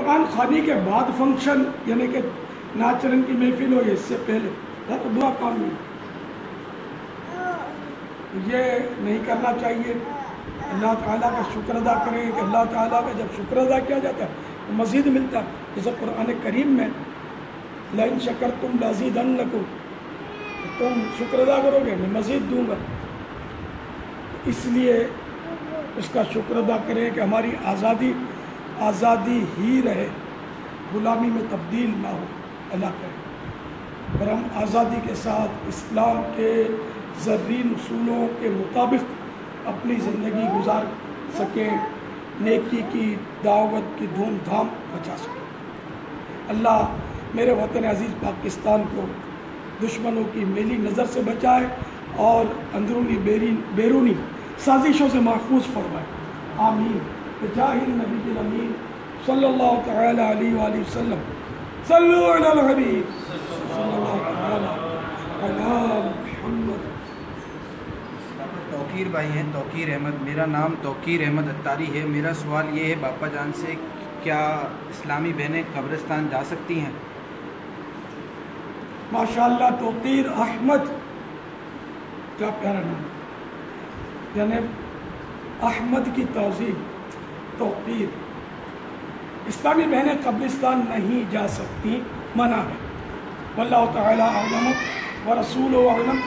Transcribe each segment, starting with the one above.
قرآن خوانی کے بعد فنکشن یعنی کہ ناچرن کی محفل ہو، اس سے پہلے تو برا کام نہیں، یہ نہیں کرنا چاہیے۔ اللہ تعالیٰ کا شکر ادا کریں کہ اللہ تعالیٰ کا جب شکر ادا کیا جاتا ہے تو مزید ملتا ہے، جیسے قرآن کریم میں لَإِن شَكَرْتُمْ لَأَزِيدَنَّكُمْ، تم شکر ادا کرو گے میں مزید دوں گا۔ اس لیے اس کا شکر ادا کریں کہ ہماری آزادی ہی رہے، غلامی میں تبدیل نہ ہو، اللہ کرے، اور ہم آزادی کے ساتھ اسلام کے زرین اصولوں کے مطابق اپنی زندگی گزار سکیں، نیکی کی دعوت کی دھوم دھام بچا سکیں۔ اللہ میرے وطن عزیز پاکستان کو دشمنوں کی میلی نظر سے بچائے اور اندرونی بیرونی سازشوں سے محفوظ فرمائے، آمین بجاہ النبی الامین صلی اللہ تعالی علیہ وآلہ وسلم۔ صلو علی الحبیب صلی اللہ تعالی علی محمد۔ توقیر بھائی ہیں، توقیر احمد، میرا نام توقیر احمد اتاری ہے۔ میرا سوال یہ ہے باپا جان سے، کیا اسلامی بہنیں قبرستان جا سکتی ہیں؟ ماشاءاللہ توقیر احمد، کیا پیارا نام، یعنی احمد کی توضیح توقیر۔ اسلامی بہنیں قبرستان نہیں جا سکتی، منع ہے، واللہ تعالی اعلم ورسولہ اعلم،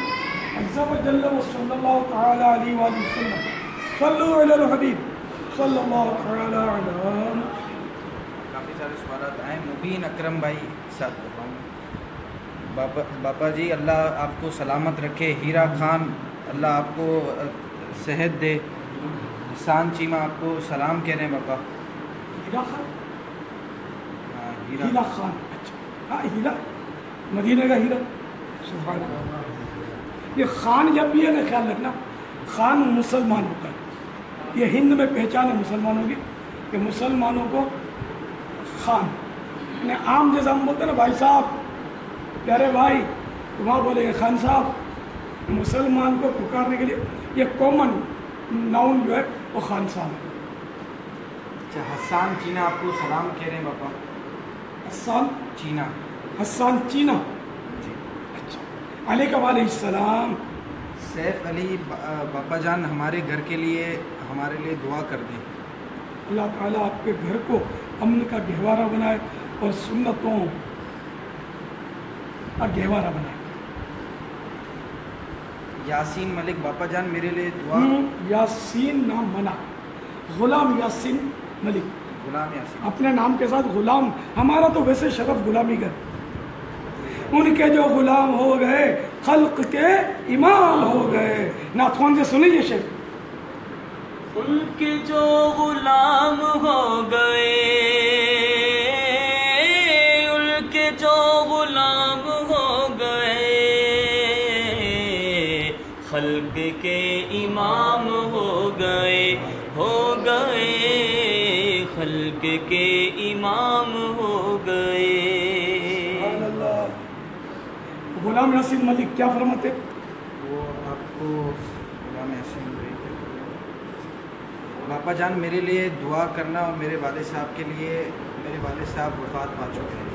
عز و جل وصلی اللہ تعالی علیہ وآلہ وسلم۔ صلو علی الحبیب صلی اللہ تعالی علیہ۔ کافی سارے سوالات آئے۔ مبین اکرم بھائی ساتھ بتاؤں، باپا جی اللہ آپ کو سلامت رکھے۔ ہیرا خان اللہ آپ کو صحت دے۔ حسان چیمہ آپ کو سلام کہہ رہے ہیں باپا۔ ہیرا خان، ہاں ہیرا خان، اچھا ہاں ہیرا، مدینہ کا ہیرا، سبحان اللہ۔ یہ خان جب بھی ہے نا، خیال رکھنا خان مسلمان ہوتا ہے، یہ ہند میں پہچان ہے مسلمانوں کی کہ مسلمانوں کو خان، یعنی عام جیسا ہم بولتے ہیں نا بھائی صاحب، پیارے بھائی، وہاں بولے گے خان صاحب۔ مسلمان کو پکارنے کے لیے یہ کامن ناؤن جو ہے وہ خان صاحب ہے۔ اچھا، حسان چینا آپ کو سلام کہہ رہے ہیں باپا۔ حسان چینا، حسان چینا، جی اچھا، علیہ علیہ السلام۔ سیف علی باپا جان ہمارے گھر کے لیے ہمارے لیے دعا کر دیں۔ اللہ تعالیٰ آپ کے گھر کو امن کا گہوارہ بنائے اور سنتوں کا گہوارہ بنائے۔ یاسین ملک باپا جان میرے لیے دعا۔ یاسین نام منع، غلام یاسین ملک، غلام یاسین، اپنے نام کے ساتھ غلام، ہمارا تو ویسے شرف غلامی کا، ان کے جو غلام ہو گئے خلق کے امام ہو گئے۔ نعت خوان سے سنیں یہ شعر۔ ان کے جو غلام ہو گئے، ان کے جو غلام ہو گئے، خلق کے امام ہو گئے، ہو گئے، خلق کے امام ہو گئے۔ سبحان اللہ۔ غلام یاسین ملک کیا فرماتے؟ وہ آپ کو غلام یاسین بھائی، باپا جان میرے لیے دعا کرنا، اور میرے والد صاحب کے لیے، میرے والد صاحب وفات پا چکے ہیں۔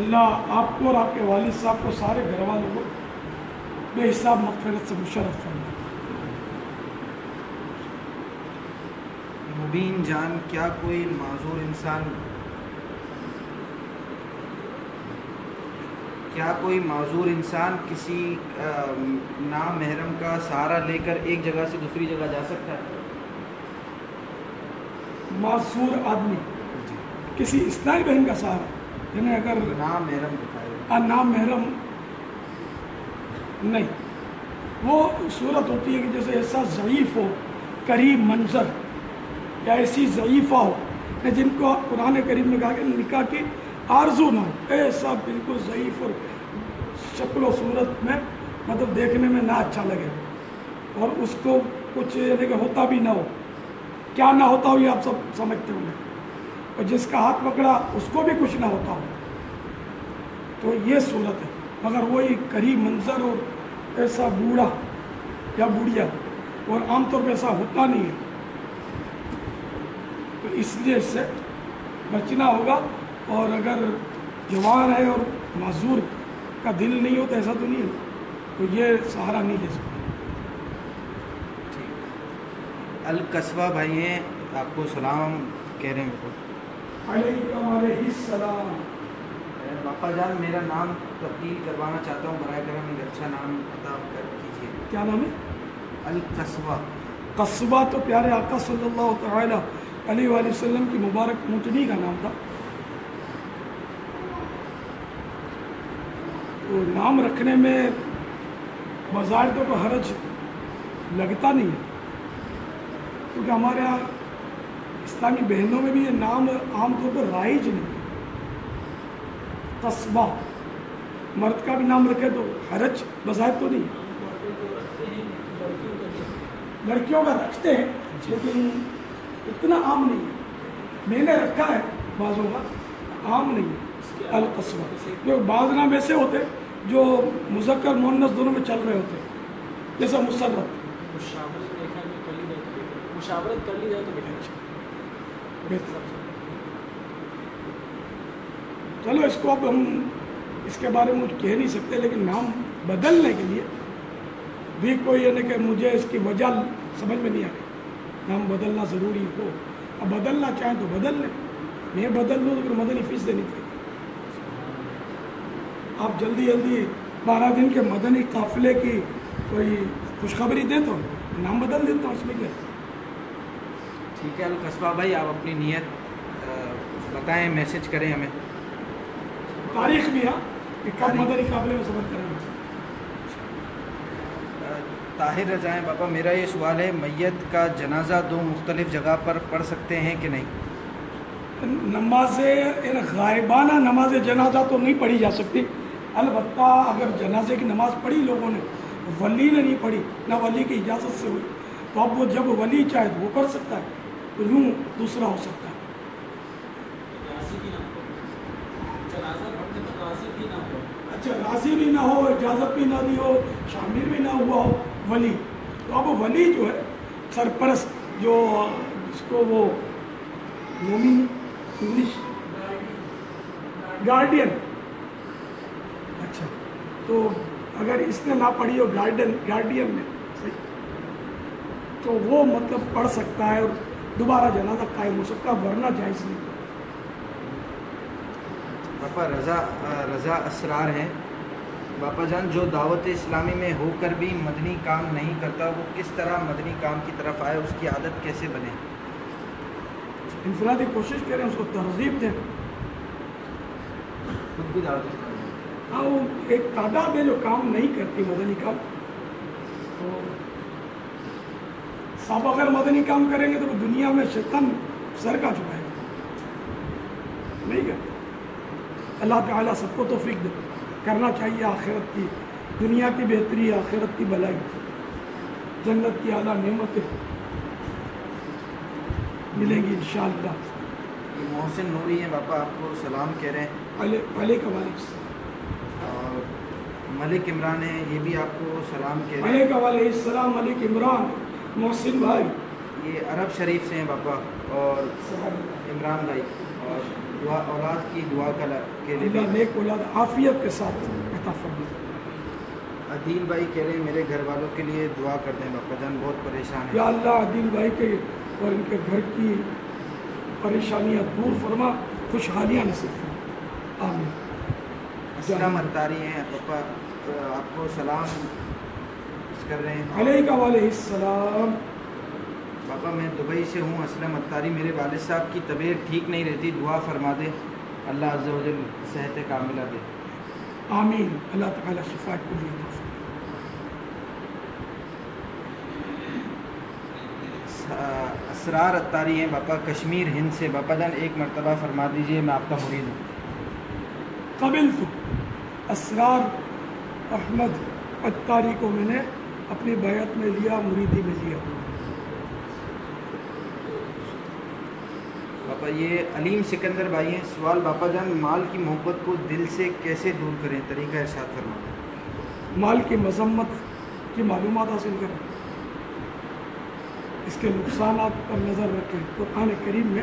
اللہ آپ کو اور آپ کے والد صاحب کو، سارے گھر والوں کو بے حساب مغفرت سے مشرف فرمائے۔ مبین جان، کیا کوئی معذور انسان کسی نامحرم کا سہارا لے کر ایک جگہ سے دوسری جگہ جا سکتا ہے؟ معذور آدمی کسی اسلامی بہن کا سہارا، یعنی اگر نامحرم دکھائے، نامحرم نہیں، وہ صورت ہوتی ہے کہ جیسے ایسا ضعیف ہو، قریب منظر، یا ایسی ضعیفہ ہو جن کو قرآن کریم میں کہا کہ نکاح کی آرزو نہ ہو، ایسا بالکل ضعیف اور شکل و صورت میں مطلب دیکھنے میں نہ اچھا لگے، اور اس کو کچھ یعنی کہ ہوتا بھی نہ ہو، کیا نہ ہوتا ہو یہ آپ سب سمجھتے ہوں گے، اور جس کا ہاتھ پکڑا اس کو بھی کچھ نہ ہوتا ہو، تو یہ صورت ہے۔ مگر وہی قریب منظر اور ایسا بوڑھا یا بوڑھیا، اور عام طور پہ ایسا ہوتا نہیں ہے، تو اس لیے اس سے بچنا ہوگا. اور اگر جوان ہے اور معذور کا دل نہیں ہوتا ایسا تو نہیں ہے تو یہ سہارا نہیں لے سکتے. القصبہ بھائی ہیں آپ کو سلام کہہ رہے ہیں. علیکم علیہ السلام. باپا جان میرا نام تبدیل کروانا چاہتا ہوں، برائے کرم ایک اچھا نام عطا کر کیجیے. کیا نام ہے؟ القصبہ. قصبہ تو پیارے آقا صلی اللہ تعالی علیہ وآلہ وسلم کی مبارک اونٹنی کا نام تھا. تو نام رکھنے میں بظاہر تو کوئی حرج لگتا نہیں ہے، کیونکہ ہمارے یہاں اسلامی بہنوں میں بھی یہ نام عام طور پر رائج نہیں. قصبہ مرد کا بھی نام رکھے تو حرج بظاہر تو نہیں. لڑکیوں کا رکھتے ہیں لیکن اتنا عام نہیں ہے. میں نے رکھا ہے بعضوں کا، عام نہیں ہے. القصبہ جو بعض نام ایسے ہوتے جو مذکر مؤنث دونوں میں چل رہے ہوتے ہیں، جیسا مسرت. مشاورت کر لی جائے تو چلو اس کو اب ہم اس کے بارے میں کچھ کہہ نہیں سکتے، لیکن نام بدلنے کے لیے بھی کوئی یہ نہیں کہ مجھے اس کی وجہ سمجھ میں نہیں آ رہی. نام بدلنا ضروری ہو، اب بدلنا چاہیں تو بدل لیں. میں بدل لوں تو پھر مدنی فیس دینی پڑے گی. آپ جلدی 12 دن کے مدنی قافلے کی کوئی خوشخبری دیں تو نام بدل دیتا ہوں، اس میں کیا. ٹھیک ہے القصبہ بھائی، آپ اپنی نیت بتائیں، میسج کریں ہمیں. تاریخ بھی ہے کہ کب مدنی قافلے میں سفر کریں گے. طاہر رضا ہیں بابا، میرا یہ سوال ہے، میت کا جنازہ 2 مختلف جگہ پر پڑھ سکتے ہیں کہ نہیں؟ نماز غائبانہ نماز جنازہ تو نہیں پڑھی جا سکتی. البتہ اگر جنازے کی نماز پڑھی لوگوں نے، ولی نے نہیں پڑھی، نہ ولی کی اجازت سے ہوئی، تو اب وہ جب ولی چاہے تو وہ پڑھ سکتا ہے، تو یوں دوسرا ہو سکتا ہے. اچھا، راضی بھی نہ ہو، اجازت بھی نہ دی ہو، شامل بھی نہ ہوا ہو ولی، تو اب ولی جو ہے سرپرست، جو جس کو وہ مومن انگلش گارڈین. اچھا، تو اگر اس نے نہ پڑھی ہو گارڈین نے صحیح، تو وہ مطلب پڑھ سکتا ہے اور دوبارہ جنازہ قائم ہو سکتا ہے، ورنہ جائز نہیں. باپا رضا اسرار ہیں. باپا جان، جو دعوت اسلامی میں ہو کر بھی مدنی کام نہیں کرتا، وہ کس طرح مدنی کام کی طرف آئے، اس کی عادت کیسے بنے؟ انفرادی کوشش کریں، اس کو ترغیب دیں. خود بھی دعوت اسلامی. ہاں، وہ ایک تعداد ہے جو کام نہیں کرتی مدنی کام، تو سب اگر مدنی کام کریں گے تو دنیا میں شیطان سر کا چکائے گا، نہیں کرتے. اللہ تعالیٰ سب کو توفیق دے. کرنا چاہیے آخرت کی، دنیا کی بہتری، آخرت کی بھلائی، جنت کی اعلیٰ نعمتیں ملیں گی انشاءاللہ. محسن نوری ہیں باپا، آپ کو سلام کہہ رہے ہیں. علیکم اور ملک عمران ہیں، یہ بھی آپ کو سلام کہہ رہے ہیں. علیہ السلام. ملک عمران محسن بھائی یہ عرب شریف سے ہیں باپا، اور عمران بھائی، اور اولاد کی دعا کے لیے اللہ نیک اولاد عافیت کے ساتھ عطا فرمائے. عدیل بھائی کہہ رہے ہیں میرے گھر والوں کے لیے دعا کر دیں باپا جان، بہت پریشان ہیں. یا اللہ عدیل بھائی کے اور ان کے گھر کی پریشانیاں دور فرما، خوشحالیاں نصیب فرما. آمین. اسلم اتاری ہیں پاپا، آپ کو سلام کر رہے ہیں. علیکم علیہ السلام. پاپا میں دبئی سے ہوں، اسلم اتاری. میرے والد صاحب کی طبیعت ٹھیک نہیں رہتی، دعا فرما دے، اللہ عز و جل صحت کاملہ دے. آمین. اللہ تعالیٰ شفا کو دے. اسرار اتاری ہیں باپا، کشمیر ہند سے. باپا جان ایک مرتبہ فرما دیجئے، میں آپ کا مرید ہوں. قبل تو اسرار احمد اتاری کو میں نے اپنی بیعت میں لیا، مریدی میں لیا. باپا یہ علیم سکندر بھائی ہیں. سوال باپا جان، مال کی محبت کو دل سے کیسے دور کریں، طریقہ ارشاد فرمائیں. مال کی مذمت کی معلومات حاصل کریں، اس کے نقصانات پر نظر رکھیں. قرآن کریم میں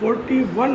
41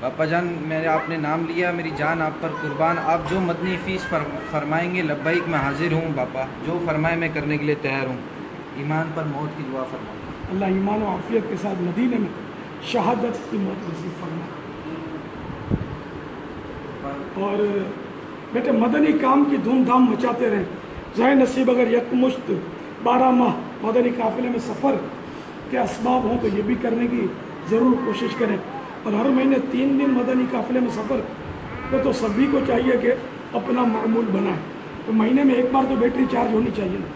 باپا جان میرا آپ نے نام لیا، میری جان آپ پر قربان، آپ جو مدنی فیس فرمائیں گے لبیک میں حاضر ہوں باپا، جو فرمائے میں کرنے کے لیے تیار ہوں، ایمان پر موت کی دعا فرمائیں۔ اللہ ایمان و عافیت کے ساتھ مدینے میں شہادت کی موت نصیب فرمائے۔ اور بیٹے مدنی کام کی دھوم دھام مچاتے رہیں، ظاہر نصیب اگر یکمشت 12 ماہ مدنی قافلے میں سفر کے اسباب ہوں تو یہ بھی کرنے کی ضرور کوشش کریں، اور ہر مہینے 3 دن مدنی قافلے میں سفر تو سبھی کو چاہیے کہ اپنا معمول بنائیں، تو مہینے میں ایک بار تو بیٹری چارج ہونی چاہیے نا،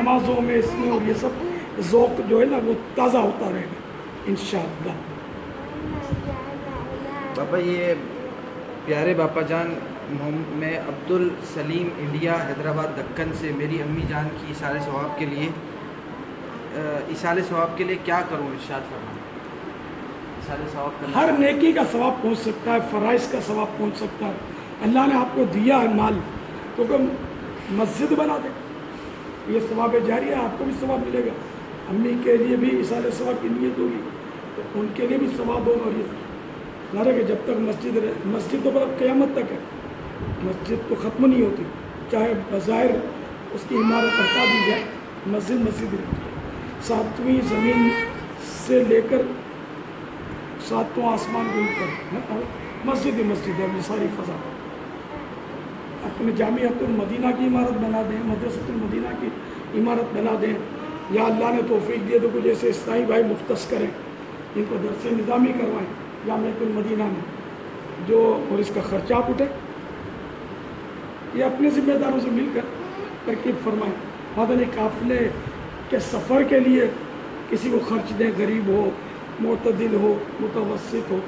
نمازوں میں اس میں، اور یہ سب ذوق جو ہے نا وہ تازہ ہوتا رہے گا انشاءاللہ۔ باپا یہ پیارے باپا جان، میں عبدالسلیم انڈیا حیدرآباد دکن سے، میری امی جان کی ایصال ثواب کے لیے کیا کروں؟ ارشاد فرمائیں۔ ایصال ثواب کرنا، ہر نیکی کا ثواب پہنچ سکتا ہے، فرائض کا ثواب پہنچ سکتا ہے۔ اللہ نے آپ کو دیا ہے مال تو کہ مسجد بنا دے، یہ ثواب جاری ہے، آپ کو بھی ثواب ملے گا۔ امی کے لیے بھی ایصال ثواب کی نیت ہوگی تو ان کے لیے بھی ثواب ہوگا، اور یہ ظاہر ہے کہ جب تک مسجد رہے، مسجد تو اب قیامت تک ہے، مسجد تو ختم نہیں ہوتی، چاہے بظاہر اس کی عمارت ہٹا دی جائے، مسجد مسجد رہتی ہے۔ 7ویں زمین سے لے کر 7واں آسمان کے اوپر مسجد ہی مسجد ہے، اپنی ساری فضا۔ اپنے جامعۃ المدینہ کی عمارت بنا دیں، مدرسۃ المدینہ کی عمارت بنا دیں، یا اللہ نے توفیق دیے تو کچھ ایسے اسلامی بھائی مختص کریں ان کو درس نظامی کروائیں جامعۃ المدینہ میں، جو اور اس کا خرچہ آپ اٹھے، یہ اپنے ذمہ داروں سے مل کر ترکیب فرمائیں۔ مدنی قافلے کے سفر کے لیے کسی کو خرچ دیں، غریب ہو، معتدل ہو، متوسط ہو،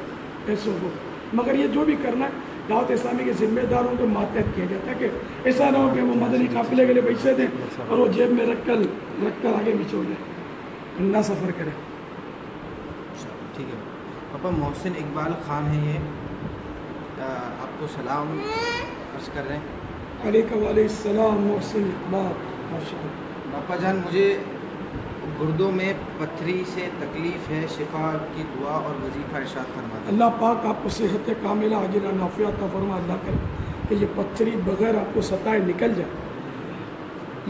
ایسے ہو، مگر یہ جو بھی کرنا ہے دعوت اسلامی کے ذمہ داروں کو ماتحت کیا جاتا ہے، کہ ایسا نہ ہو کہ وہ مدنی قافلے کے لیے پیسے دیں اور وہ جیب میں رکھ کر آگے پیچھے ہو جائے، نہ سفر کرے۔ ٹھیک ہے پاپا، محسن اقبال خان ہیں، یہ آپ کو سلام عرض کر رہے ہیں۔ علیکم علیہ السلام محسن اقبال، ماشاء اللہ۔ باپا جان مجھے گردوں میں پتھری سے تکلیف ہے، شفا کی دعا اور وظیفہ ارشاد فرما دیں۔ اللہ پاک آپ کو صحت کاملہ عاجلہ نافعہ عطا فرما، اللہ کرے کہ یہ پتھری بغیر آپ کو ستائے نکل جائے۔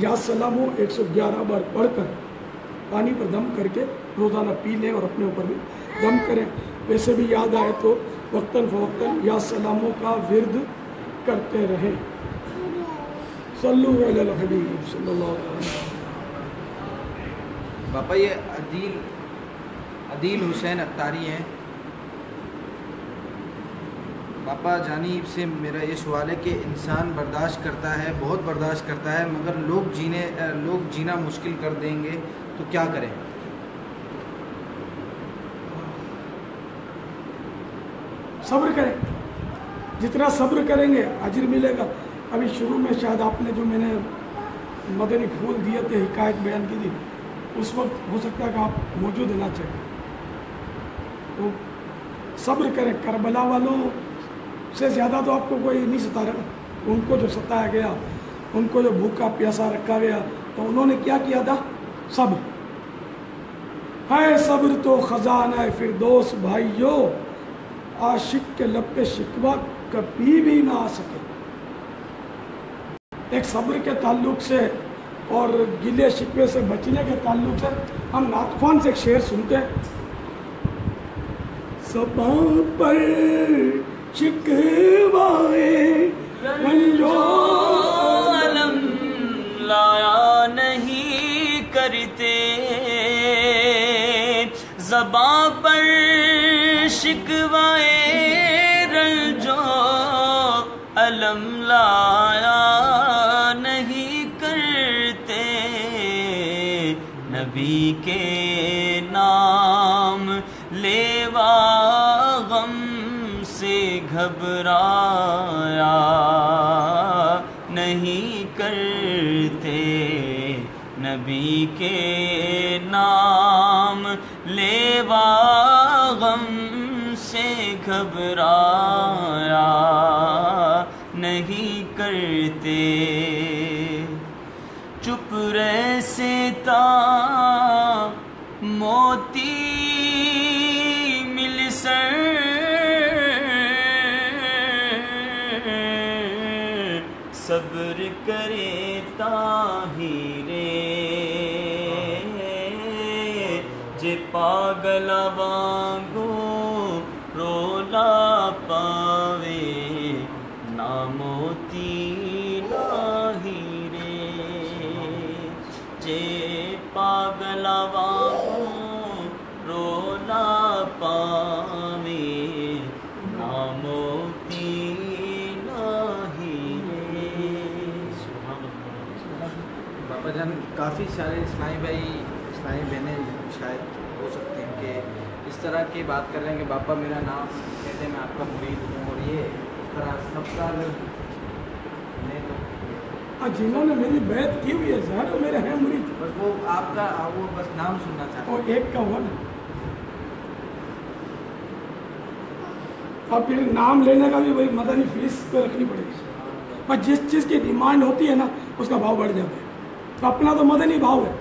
یا سلام ہو 111 بار پڑھ کر پانی پر دم کر کے روزانہ پی لیں اور اپنے اوپر بھی دم کریں، ویسے بھی یاد آئے تو وقتاً فوقتاً یا سلاموں کا ورد کرتے رہیں۔ صلو علی الحبیب صلی اللہ علیہ وسلم۔ باپا یہ عدیل حسین اتاری ہیں، باپا جانب سے میرا یہ سوال ہے کہ انسان برداشت کرتا ہے، بہت برداشت کرتا ہے، مگر لوگ جینا مشکل کر دیں گے تو کیا کریں؟ صبر کریں، جتنا صبر کریں گے اجر ملے گا۔ ابھی شروع میں شاید آپ نے جو میں نے مدنی پھول دیے تھے، حکایت بیان کی تھی، اس وقت ہو سکتا ہے کہ آپ موجود نہ چاہیے، تو صبر کریں۔ کربلا والوں سے زیادہ تو آپ کو کوئی نہیں ستا رہا، ان کو جو ستایا گیا، ان کو جو بھوکا پیاسا رکھا گیا، تو انہوں نے کیا کیا تھا؟ صبر ہے، صبر تو خزانہ فردوس بھائیو، عاشق کے لب پہ شکوہ کبھی بھی نہ آ سکے۔ ایک صبر کے تعلق سے اور گلے شکوے سے بچنے کے تعلق سے ہم نعت خوان سے ایک شعر سنتے ہیں۔ صبا پر شکوائے رنجو علم لایا نہیں کرتے، زباں پر شکوائے رنجو علم لایا نہیں کرتے، نبی کے نام لیوا غم سے گھبرایا نہیں کرتے، نبی کے نام لیوا غم سے گھبرایا نہیں کرتے، چپ رہے تا موتی مل سر صبر کرے طاہرے جے پاگل وانگو رولا پاوے نا موتی لاہی رے جے پاگل وانگو رولا پاوے نا موتی باپا جان کافی سارے اسلامی بھائی اسلامی بہنیں شاید ہو سکتے ہیں کہ اس طرح کی بات کر رہے ہیں کہ باپا میرا نام کہتے ہیں میں آپ کا مرید ہوں اور یہ اس طرح سب کا میں تو جنہوں نے میری بیعت کی ہوئی ہے ظاہر وہ میرے ہیں مرید بس وہ آپ کا وہ بس نام سننا چاہتے اور ایک کا ہوا نا اب پھر نام لینے کا بھی وہی مدنی فیس پہ رکھنی پڑے گی پر جس چیز کی ڈیمانڈ ہوتی ہے نا اس کا بھاؤ بڑھ جاتا ہے تو اپنا تو مدنی بھاؤ ہے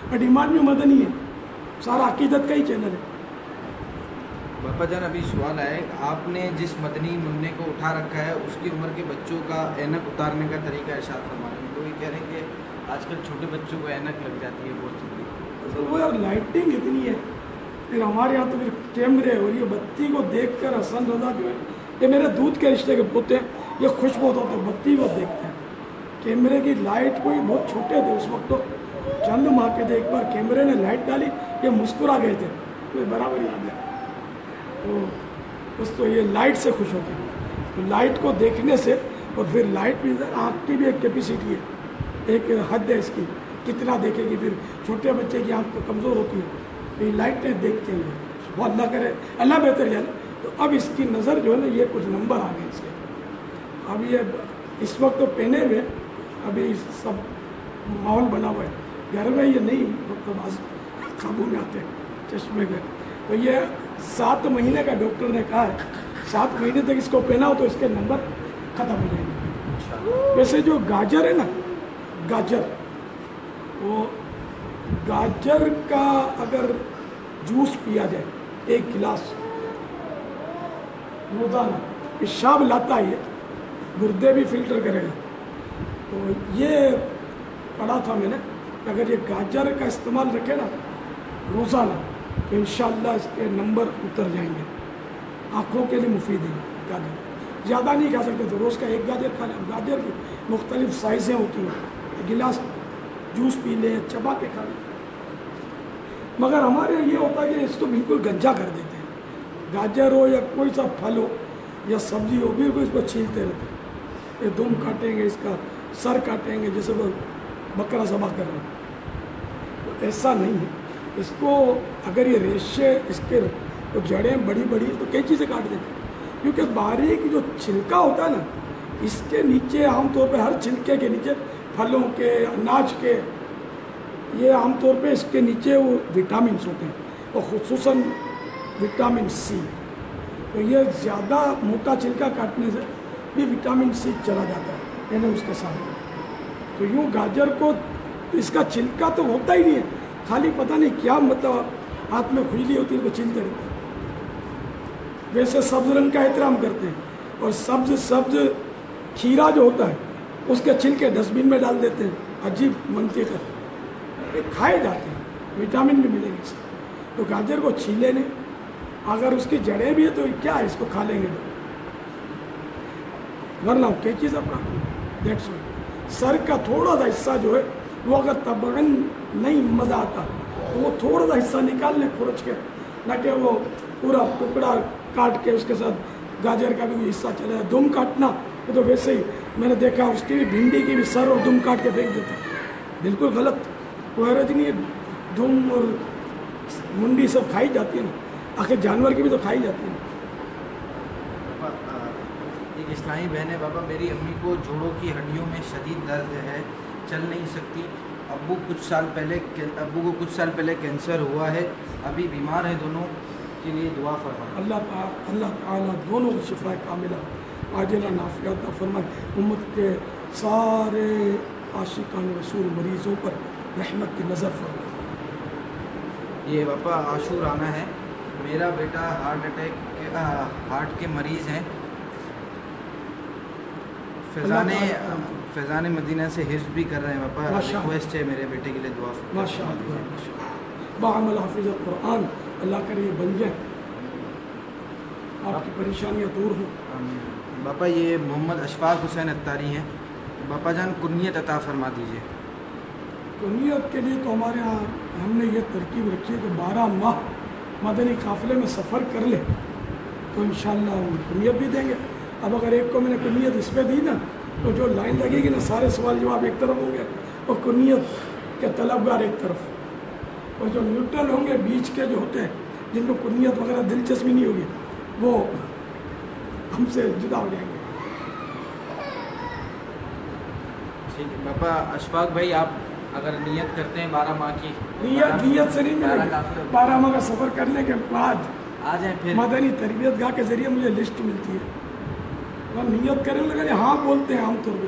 اور ڈیمانڈ بھی مدنی ہے سارا عقیدت کا ہی چینل ہے باپا جان ابھی سوال ہے آپ نے جس مدنی منع کو اٹھا رکھا ہے اس کی عمر کے بچوں کا اینک اتارنے کا طریقہ ارشاد فرما رہے ہیں تو یہ کہہ رہے ہیں کہ آج کل چھوٹے بچوں کو اینک لگ جاتی ہے بہت جلدی تو وہ یار لائٹنگ اتنی ہے پھر ہمارے یہاں تو پھر کیمرے اور یہ بتی کو دیکھ کر حسن رضا جو ہے یہ میرے دودھ کے رشتے کے پوتے ہیں یہ خوش بہت ہوتے ہیں بتی کو دیکھتے ہیں کیمرے کی لائٹ کوئی بہت چھوٹے تھے اس وقت تو چند ماہ کے تھے ایک بار کیمرے نے لائٹ ڈالی یہ مسکرا گئے تھے مجھے برابر یاد ہے تو بس تو یہ لائٹ سے خوش ہوتے ہیں تو لائٹ کو دیکھنے سے اور پھر لائٹ بھی آنکھ کی بھی ایک کیپیسٹی ہے ایک حد ہے اس کی کتنا دیکھے گی پھر چھوٹے بچے کی آنکھ تو کمزور ہوتی ہے تو یہ لائٹ نے دیکھتے ہیں وہ اللہ کرے اللہ بہتر جانے تو اب اس کی نظر جو ہے نا یہ کچھ نمبر آ گئے اس کے اب یہ اس وقت تو پہنے ہوئے ابھی سب ماحول بنا ہوا ہے گھر میں یہ نہیں تو بعض قابو میں آتے ہیں چشمے کے تو یہ 7 مہینے کا ڈاکٹر نے کہا ہے 7 مہینے تک اس کو پہنا ہو تو اس کے نمبر ختم ہو جائیں گے ویسے جو گاجر ہے نا گاجر وہ گاجر کا اگر جوس پیا جائے 1 گلاس روزانہ پیشاب لاتا ہے گردے بھی فلٹر کرے گا تو یہ پڑھا تھا میں نے اگر یہ گاجر کا استعمال رکھے نا روزانہ تو انشاءاللہ اس کے نمبر اتر جائیں گے آنکھوں کے لیے مفید ہے گاجر زیادہ نہیں کھا سکتے تو روز کا 1 گاجر کھا لیں گاجر کی مختلف سائزیں ہوتی ہیں 1 گلاس جوس پی لیں چبا کے کھا لیں مگر ہمارے یہ ہوتا ہے کہ اس کو بالکل گنجا کر دیتے ہیں گاجر ہو یا کوئی سا پھل ہو یا سبزی ہو بالکل اس کو چھیلتے رہتے ہیں یہ دم کاٹیں گے اس کا سر کاٹیں گے جیسے وہ بکرا ذبح کر رہے ہیں تو ایسا نہیں ہے اس کو اگر یہ ریشے اس کے جڑیں بڑی بڑی تو کئی چیزیں کاٹ دیتے ہیں کیونکہ باریک جو چھلکا ہوتا ہے نا اس کے نیچے عام طور پہ ہر چھلکے کے نیچے پھلوں کے اناج کے یہ عام طور پہ اس کے نیچے وہ وٹامنس ہوتے ہیں اور خصوصاً وٹامن سی تو یہ زیادہ موٹا چھلکا کاٹنے سے بھی وٹامن سی چلا جاتا ہے یعنی اس کے ساتھ تو یوں گاجر کو اس کا چھلکا تو ہوتا ہی نہیں ہے خالی پتہ نہیں کیا مطلب ہاتھ میں کھجلی ہوتی ہے تو چھیلتے رہتے ہیں ویسے سبز رنگ کا احترام کرتے ہیں اور سبز کھیرا جو ہوتا ہے اس کے چھلکے ڈسٹ بن میں ڈال دیتے ہیں عجیب منطق ہے یہ کھائے جاتے ہیں وٹامن بھی ملے گی تو گاجر کو چھیلے نہیں اگر اس کی جڑیں بھی ہے تو کیا ہے اس کو کھا لیں گے ورنہ کیا چیز اپنا دیٹس سر کا تھوڑا سا حصہ جو ہے وہ اگر طبعاً نہیں مزہ آتا تو وہ تھوڑا سا حصہ نکال لیں کھرچ کے نہ کہ وہ پورا ٹکڑا کاٹ کے اس کے ساتھ گاجر کا بھی حصہ چلا جائے دم کاٹنا وہ تو ویسے ہی میں نے دیکھا اس کی بھی بھنڈی کی بھی سر اور دم کاٹ کے پھینک دیتے بالکل غلط کوئی حرج نہیں ہے دم اور منڈی سب کھائی جاتی ہے نا آخر جانور کی بھی تو کھائی جاتی ہے ایک اسلامی بہن ہے بابا میری امی کو جوڑوں کی ہڈیوں میں شدید درد ہے چل نہیں سکتی ابو کو کچھ سال پہلے کینسر ہوا ہے ابھی بیمار ہیں دونوں کے لیے دعا فرمائیں اللہ تعالیٰ دونوں کو شفا کاملہ عاجلہ نافعہ عطا فرمائے امت کے سارے عاشقان رسول مریضوں پر رحمت کی نظر فرمائے یہ باپا عاشور آنا ہے میرا بیٹا ہارٹ کے مریض ہیں فیضان مدینہ سے حفظ بھی کر رہے ہیں پاپا. ماشاء اللہ. ریکویسٹ ہے میرے بیٹے کے لیے دعا ماشاء اللہ بعمل حافظ قرآن اللہ کرے یہ بن جائے، آپ کی پریشانیاں دور ہوں. باپا یہ محمد اشفاق حسین اتاری ہیں. باپا جان کنیت عطا فرما دیجیے. کنیت کے لیے تو ہمارے ہاں ہم نے یہ ترکیب رکھی ہے کہ 12 ماہ مدنی قافلے میں سفر کر لے تو انشاءاللہ ہم کنیت بھی دیں گے. اب اگر ایک کو میں نے کنیت اس پہ دی نا تو جو لائن لگے گی نا سارے سوال جواب ایک طرف ہوں گے اور کنیت کے طلبگار ایک طرف، اور جو نیوٹرل ہوں گے بیچ کے جو ہوتے ہیں جن کو کنیت وغیرہ دلچسپی نہیں ہوگی وہ ہم سے جدا ہو جائیں گے. ٹھیک ہے باپا. اشفاق بھائی آپ اگر نیت کرتے ہیں 12 ماہ کی، نیت سے نہیں ملے گی. 12 ماہ کا سفر کرنے کے بعد آ جائیں پھر. مدنی تربیت گاہ کے ذریعے مجھے لسٹ ملتی ہے اور نیت کرنے لگا ہاں بولتے ہیں عام طور پہ.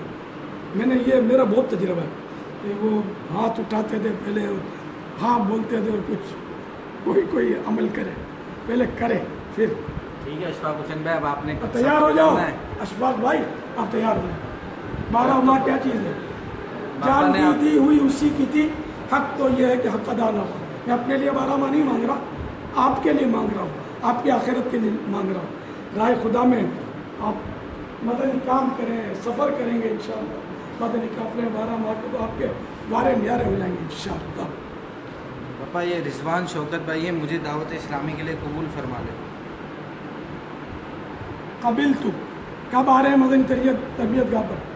میں نے یہ میرا بہت تجربہ ہے کہ وہ ہاتھ اٹھاتے تھے پہلے ہاں بولتے تھے اور کچھ کوئی عمل کرے پہلے کرے پھر. ٹھیک ہے اشفاق حسین بھائی اب آپ نے تیار ہو جاؤ. کرنا ہے. اشفاق بھائی آپ تیار ہو جائیں. 12 ماہ کیا چیز ہے؟ باپا جان نے کی آپ- دی ہوئی اسی کی تھی. حق تو یہ ہے کہ حق ادا نہ ہو. میں اپنے لیے 12 ماہ نہیں مانگ رہا، آپ کے لیے مانگ رہا ہوں، آپ کی آخرت کے لیے مانگ رہا ہوں. رائے خدا میں آپ مدنی کام کریں، سفر کریں گے انشاءاللہ. مدنی قافلے 12 ماہ کو تو آپ کے وارے نیارے ہو جائیں گے انشاءاللہ. پاپا یہ رضوان شوکت بھائی ہے، مجھے دعوت اسلامی کے لیے قبول فرما لے. قبل تو کب آ رہے ہیں مدنی تربیت گاہ پر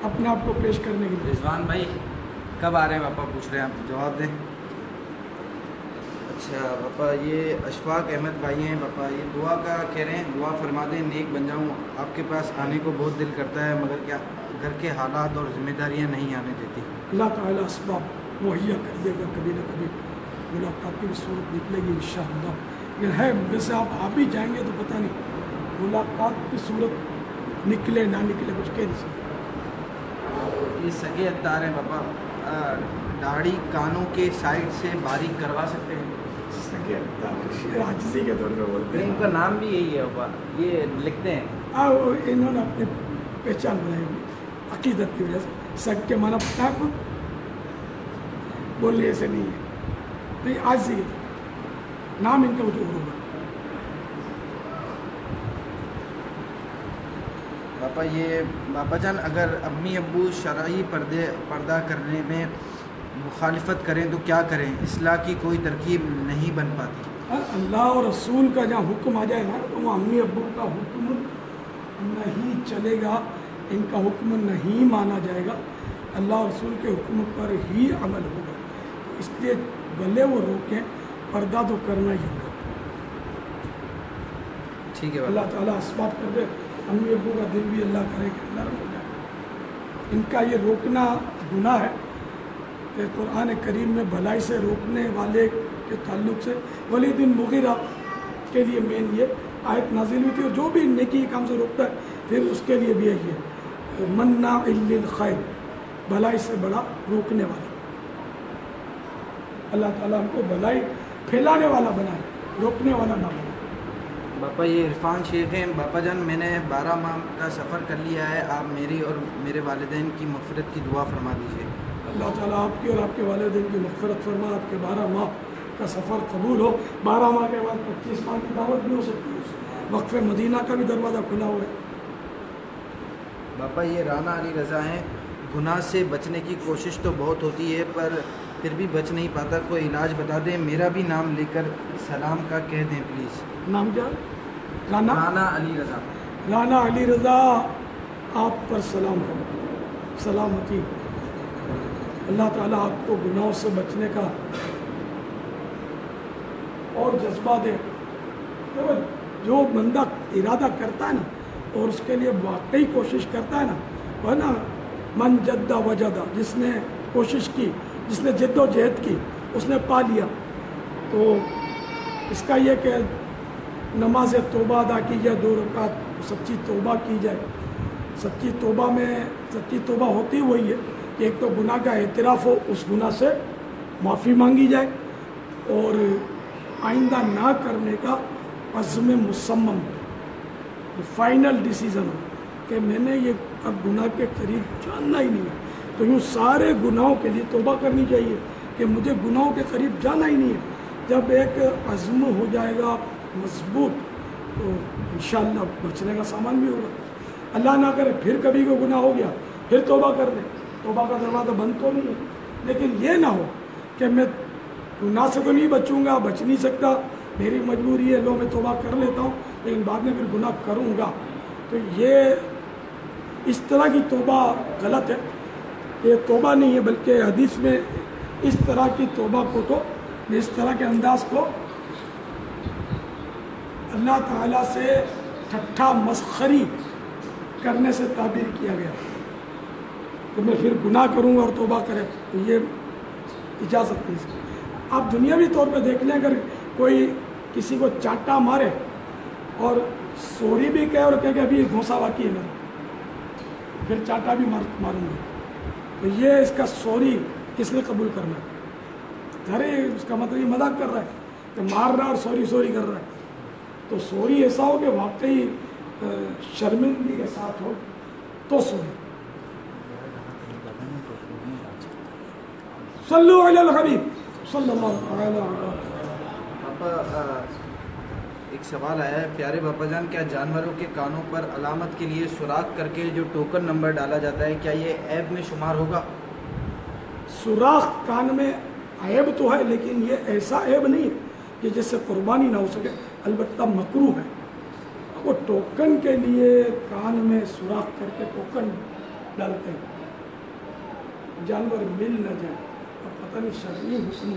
اپنے آپ کو پیش کرنے کے لیے؟ رضوان بھائی کب آ رہے ہیں پاپا پوچھ رہے ہیں، آپ جواب دیں. اچھا پاپا یہ اشفاق احمد بھائی ہیں. پاپا یہ دعا کا کہہ رہے ہیں، دعا فرما دیں نیک بن جاؤں. آپ کے پاس آنے کو بہت دل کرتا ہے مگر کیا گھر کے حالات اور ذمہ داریاں نہیں آنے دیتی. اللہ تعالیٰ اسباب مہیا کر دے گا، کبھی نہ کبھی ملاقات کی بھی صورت نکلے گی انشاءاللہ. یہ ہے ویسے آپ بھی جائیں گے تو پتہ نہیں ملاقات کی صورت نکلے نہ نکلے کچھ کہہ نہیں سکتے. یہ سگے اتار ہیں پاپا. داڑھی کانوں کے سائڈ سے باریک کروا سکتے ہیں. عاجزی کے طور پہ بولتے ان ہیں. کا نام بھی یہی ہے پاپا، یہ لکھتے ہیں. انہوں نے اپنی پہچان بنائی ہوئی عقیدت کی وجہ سے. سگ کے معنی پتہ ہے آپ کو؟ بولنے ایسے نہیں ہے، نہیں عاجزی کے طور نام ان کا وجود ہوگا. پاپا یہ باپا جان اگر امی ابو شرعی پردہ کرنے میں مخالفت کریں تو کیا کریں؟ اصلاح کی کوئی ترکیب نہیں بن پاتی. اللہ اور رسول کا جہاں حکم آ جائے نا تو وہ امی ابو کا حکم نہیں چلے گا، ان کا حکم نہیں مانا جائے گا. اللہ اور رسول کے حکم پر ہی عمل ہوگا. اس لیے بھلے وہ روکیں، پردہ تو کرنا ہی ہوگا. ٹھیک ہے اللہ تعالیٰ اسباب کر دے، امی ابو کا دل بھی اللہ کرے کہ نرم ہو جائے. ان کا یہ روکنا گناہ ہے کہ قرآن کریم میں بھلائی سے روکنے والے کے تعلق سے ولید بن مغیرہ کے لیے مین یہ آیت نازل ہوئی تھی. اور جو بھی نیکی کام سے روکتا ہے پھر اس کے لیے بھی یہی ہے منع للخیر، بھلائی سے بڑا روکنے والا. اللہ تعالیٰ ہم کو بھلائی پھیلانے والا بنائے، روکنے والا نہ بنائے. باپا یہ عرفان شیخ ہیں. باپا جان میں نے 12 ماہ کا سفر کر لیا ہے، آپ میری اور میرے والدین کی مغفرت کی دعا فرما دیجیے. اللہ تعالیٰ آپ کی اور آپ کے والدین کی مغفرت فرما، آپ کے 12 ماہ کا سفر قبول ہو. 12 ماہ کے بعد 25 ماہ کی دعوت بھی ہو سکتی ہے. وقف مدینہ کا بھی دروازہ کھلا ہوا ہے. باپا یہ رانا علی رضا ہیں. گناہ سے بچنے کی کوشش تو بہت ہوتی ہے پر پھر بھی بچ نہیں پاتا، کوئی علاج بتا دیں. میرا بھی نام لے کر سلام کا کہہ دیں پلیز. نام کیا؟ رانا علی رضا. رانا علی رضا آپ پر سلام ہو، سلامتی. اللہ تعالیٰ آپ کو گناہوں سے بچنے کا اور جذبہ دے. جو بندہ ارادہ کرتا ہے نا اور اس کے لیے واقعی کوشش کرتا ہے نا، وہ ہے نا من جدہ وجدہ، جس نے کوشش کی، جس نے جد و جہد کی اس نے پا لیا. تو اس کا یہ کہ نماز توبہ ادا کی جائے، 2 رکعت سچی توبہ کی جائے. سچی توبہ میں سچی توبہ ہوتی وہی ہے کہ ایک تو گناہ کا اعتراف ہو، اس گناہ سے معافی مانگی جائے اور آئندہ نہ کرنے کا عزم مصمم فائنل ڈیسیزن ہو کہ میں نے یہ اب گناہ کے قریب جاننا ہی نہیں ہے، تو یوں سارے گناہوں کے لیے توبہ کرنی چاہیے کہ مجھے گناہوں کے قریب جانا ہی نہیں ہے۔ جب ایک عزم ہو جائے گا مضبوط تو انشاءاللہ بچنے کا سامان بھی ہوگا۔ اللہ نہ کرے پھر کبھی کوئی گناہ ہو گیا پھر توبہ کر لیں، توبہ کا دروازہ بند تو نہیں ہے، لیکن یہ نہ ہو کہ میں گناہ سے تو نہیں بچوں گا، بچ نہیں سکتا، میری مجبوری ہے، لو میں توبہ کر لیتا ہوں لیکن بعد میں پھر گناہ کروں گا، تو یہ اس طرح کی توبہ غلط ہے، یہ توبہ نہیں ہے، بلکہ حدیث میں اس طرح کی توبہ کو تو اس طرح کے انداز کو اللہ تعالیٰ سے ٹھٹھا مسخری کرنے سے تعبیر کیا گیا کہ میں پھر گناہ کروں گا اور توبہ کرے، تو یہ اجازت نہیں ہے۔ آپ دنیاوی طور پہ دیکھ لیں، اگر کوئی کسی کو چاٹا مارے اور سوری بھی کہے اور کہے کہ ابھی گھونسا باقی ہے میرا، پھر چاٹا بھی ماروں گا، تو یہ اس کا سوری کس نے قبول کرنا ہے؟ ارے اس کا مطلب یہ مذاق کر رہا ہے کہ مار رہا اور سوری سوری کر رہا ہے، تو سوری ایسا ہو کہ واقعی شرمندگی کے ساتھ ہو تو سوری۔ صلو علی الحبیب صلی اللہ علیہ وسلم۔ پاپا ایک سوال آیا ہے، پیارے باپا جان، کیا جانوروں کے کانوں پر علامت کے لیے سوراخ کر کے جو ٹوکن نمبر ڈالا جاتا ہے، کیا یہ عیب میں شمار ہوگا؟ سوراخ کان میں عیب تو ہے، لیکن یہ ایسا عیب نہیں ہے کہ جس سے قربانی نہ ہو سکے، البتہ مکروہ ہے۔ وہ ٹوکن کے لیے کان میں سوراخ کر کے ٹوکن ڈالتے ہیں، جانور مل نہ جائے، اب پتہ نہیں شرعی حکم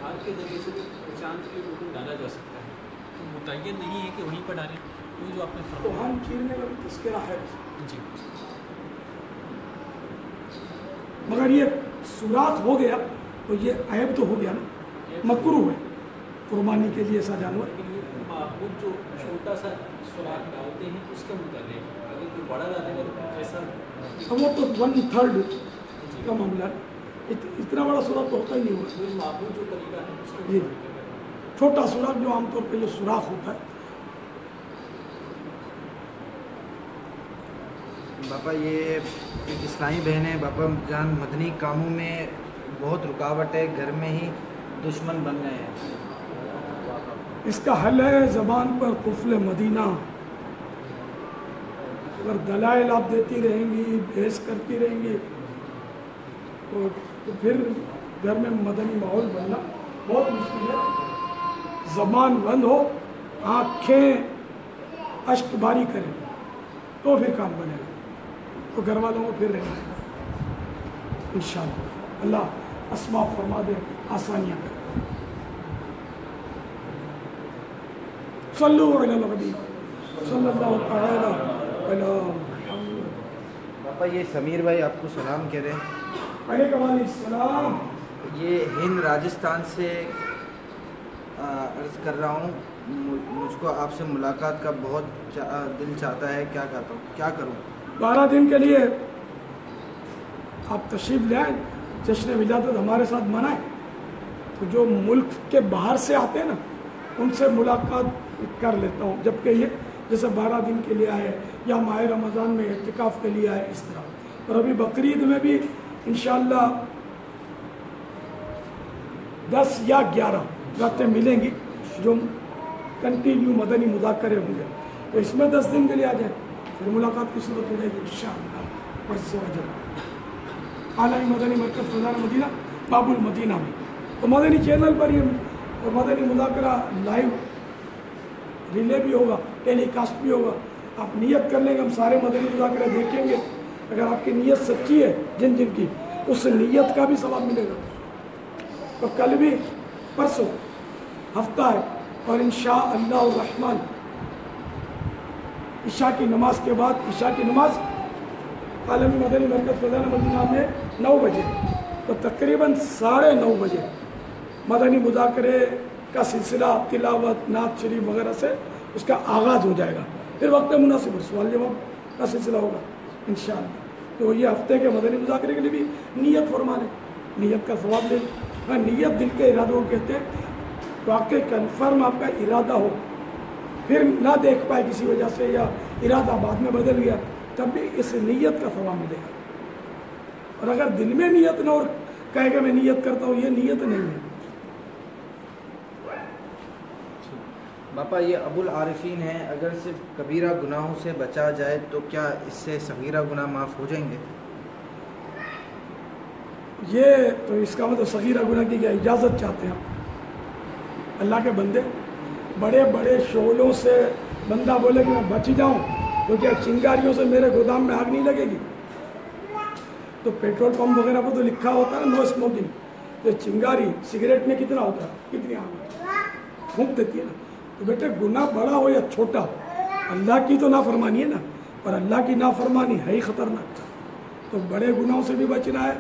ہاتھ کے ذریعے سے چاند کے اوپر ڈالا جا سکتا ہے، تو متعین نہیں ہے کہ وہیں پر ڈالیں، وہ جو آپ نے فرمایا توہان چیرنے کا بھی تذکرہ ہے، جی مگر یہ سوراخ ہو گیا تو یہ عیب تو ہو گیا نا، مکروہ ہے قربانی کے لیے ایسا جانور۔ لیکن یہ معبود جو چھوٹا سا سوراخ ڈالتے ہیں اس کے متعلق، اگر کوئی بڑا ڈالے گا تو ایسا اب وہ تو 1/3 کا معاملہ ہے، اتنا بڑا سوراخ تو ہوتا ہی نہیں ہوگا۔ معبود جو طریقہ ہے اس کے جی، متعلق چھوٹا سوراخ جو عام طور پہ جو سوراخ ہوتا ہے۔ باپا یہ ایک اسلامی بہن ہے، باپا جان مدنی کاموں میں بہت رکاوٹ ہے، گھر میں ہی دشمن بن گئے ہیں، اس کا حل ہے زبان پر قفل مدینہ، اگر دلائل آپ دیتی رہیں گی، بحث کرتی رہیں گی تو پھر گھر میں مدنی ماحول بننا بہت مشکل ہے۔ زبان بند ہو، آنکھیں اشک باری کریں تو پھر کام بنے گا، تو گھر والوں کو پھر رہنا ہے انشاءاللہ۔ اللہ اسباب فرما دے، آسانیاں کرے۔ صلو علی النبی صلی اللہ تعالی علی محمد۔ باپا یہ سمیر بھائی آپ کو سلام کہہ رہے ہیں، علیکم السلام۔ یہ ہند راجستھان سے عرض کر رہا ہوں، مجھ کو آپ سے ملاقات کا بہت دل چاہتا ہے، کیا کروں؟ 12 دن کے لیے آپ تشریف لے آئیں، جشن ولادت ہمارے ساتھ منائیں، تو جو ملک کے باہر سے آتے ہیں نا ان سے ملاقات کر لیتا ہوں، جبکہ یہ جیسے 12 دن کے لیے آئے یا ماہ رمضان میں اعتکاف کے لیے آئے، اس طرح۔ اور ابھی بقرعید میں بھی انشاءاللہ 10 یا 11 راتیں ملیں گی جو کنٹینیو مدنی مذاکرے ہوں گے، تو اس میں 10 دن کے لیے آ جائیں، پھر ملاقات کی صورت ہو جائے گی انشاءاللہ عز و جل۔ عالمی مدنی مرکز فیضان مدینہ باب المدینہ میں، تو مدنی چینل پر یہ اور مدنی مذاکرہ لائیو ریلے بھی ہوگا، ٹیلی کاسٹ بھی ہوگا۔ آپ نیت کر لیں گے، ہم سارے مدنی مذاکرہ دیکھیں گے، اگر آپ کی نیت سچی ہے جن کی، اس نیت کا بھی ثواب ملے گا۔ تو کل بھی پرسوں ہفتہ ہے، اور انشاءاللہ الرحمن عشاء کی نماز کے بعد، عشاء کی نماز عالمی مدنی مرکز فیضان مدینہ میں 9 بجے، تو تقریباً 9:30 بجے مدنی مذاکرے کا سلسلہ تلاوت، نعت شریف وغیرہ سے اس کا آغاز ہو جائے گا، پھر وقت مناسب سوال جواب کا سلسلہ ہوگا انشاءاللہ۔ تو یہ ہفتے کے مدنی مذاکرے کے لیے بھی نیت فرما لیں، نیت کا ثواب لیں۔ ہاں، نیت دل کے ارادوں کو کہتے ہیں، واقعی کنفرم آپ کا ارادہ ہو، پھر نہ دیکھ پائے کسی وجہ سے یا ارادہ بعد میں بدل گیا، تب بھی اس نیت کا ثواب ملے گا. اور اگر دل میں نیت نہ اور کہے کہ میں نیت کرتا ہوں، یہ نیت نہیں ہے. باپا یہ ابو العارفین ہیں، اگر صرف کبیرہ گناہوں سے بچا جائے تو کیا اس سے صغیرہ گناہ معاف ہو جائیں گے؟ یہ تو اس کا مطلب صغیرہ گناہ کی کیا اجازت چاہتے ہیں اللہ کے بندے. بڑے بڑے شعلوں سے بندہ بولے کہ میں بچ جاؤں تو کیا چنگاریوں سے میرے گودام میں آگ نہیں لگے گی؟ تو پیٹرول پمپ وغیرہ پر تو لکھا ہوتا ہے نو اسموکنگ. تو چنگاری سگریٹ میں کتنا ہوتا ہے، کتنی آگ ہوتی ہے، پھونک دیتی ہے نا. تو بیٹے گناہ بڑا ہو یا چھوٹا ہو، اللہ کی تو نافرمانی ہے نا، اور اللہ کی نافرمانی ہے ہی خطرناک. تو بڑے گناہوں سے بھی بچنا ہے،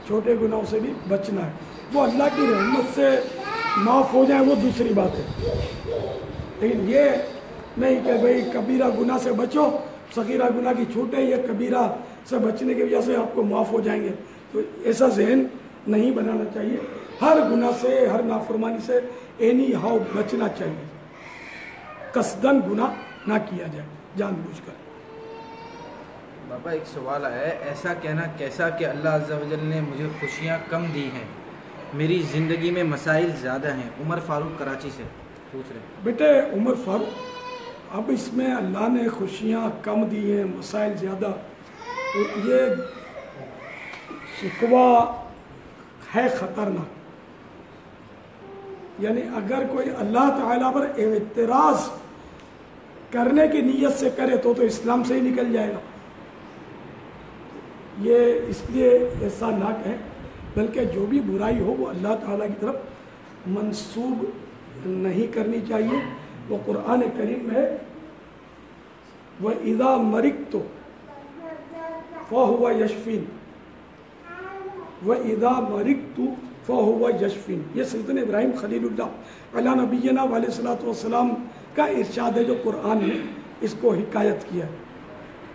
چھوٹے گناہوں سے بھی بچنا ہے. وہ اللہ کی رحمت سے معاف ہو جائیں وہ دوسری بات ہے، لیکن یہ نہیں کہ بھئی کبیرہ گناہ سے بچو، صغیرہ گناہ کی چھوٹے، یہ کبیرہ سے بچنے کی وجہ سے آپ کو معاف ہو جائیں گے. تو ایسا ذہن نہیں بنانا چاہیے. ہر گناہ سے، ہر نافرمانی سے اینی ہاؤ بچنا چاہیے. قصدن گناہ نہ کیا جائے جان بوجھ کر. بابا ایک سوال ہے، ایسا کہنا کیسا کہ اللہ عز و جل نے مجھے خوشیاں کم دی ہیں، میری زندگی میں مسائل زیادہ ہیں. عمر فاروق کراچی سے پوچھ رہے ہیں. بیٹے عمر فاروق، اب اس میں اللہ نے خوشیاں کم دی ہیں، مسائل زیادہ، تو یہ شکوہ ہے خطرناک. یعنی اگر کوئی اللہ تعالیٰ پر اعتراض کرنے کی نیت سے کرے تو اسلام سے ہی نکل جائے گا. یہ اس لیے ایسا نہ کہیں، بلکہ جو بھی برائی ہو وہ اللہ تعالیٰ کی طرف منسوب نہیں کرنی چاہیے. وہ قرآن کریم میں وَإِذَا مَرِضْتُ فَهُوَ يَشْفِينِ، وَإِذَا مَرِضْتُ فَهُوَ يَشْفِينِ. یہ سیدنا ابراہیم خلیل اللہ علیہ نبینا علیہ الصلوۃ والسلام کا ارشاد ہے جو قرآن نے اس کو حکایت کیا ہے.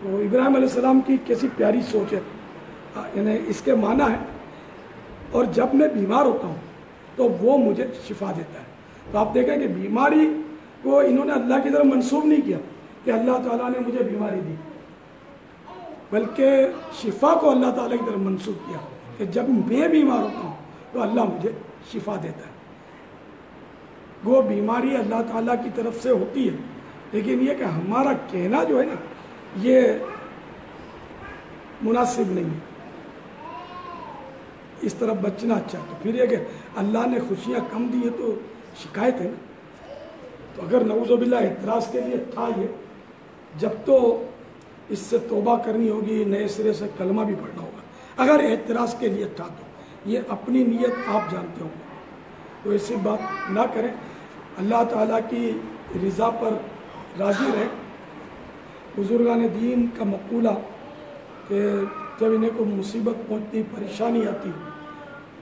تو ابراہیم علیہ السلام کی کیسی پیاری سوچ ہے. یعنی اس کے معنی ہے اور جب میں بیمار ہوتا ہوں تو وہ مجھے شفا دیتا ہے. تو آپ دیکھیں کہ بیماری کو انہوں نے اللہ کی طرف منسوب نہیں کیا کہ اللہ تعالیٰ نے مجھے بیماری دی، بلکہ شفا کو اللہ تعالیٰ کی طرف منسوب کیا کہ جب میں بیمار ہوتا ہوں تو اللہ مجھے شفا دیتا ہے. وہ بیماری اللہ تعالیٰ کی طرف سے ہوتی ہے، لیکن یہ کہ ہمارا کہنا جو ہے نا یہ مناسب نہیں ہے. اس طرف بچنا اچھا. تو پھر یہ کہ اللہ نے خوشیاں کم دی ہے تو شکایت ہے نا. تو اگر نعوذ باللہ اعتراض کے لیے تھا یہ، جب تو اس سے توبہ کرنی ہوگی، نئے سرے سے کلمہ بھی پڑھنا ہوگا. اگر اعتراض کے لیے تھا تو یہ اپنی نیت آپ جانتے ہوں گے، تو ایسی بات نہ کریں. اللہ تعالیٰ کی رضا پر راضی رہیں. بزرگان دین کا مقولہ کہ جب انہیں کوئی مصیبت پہنچتی، پریشانی آتی،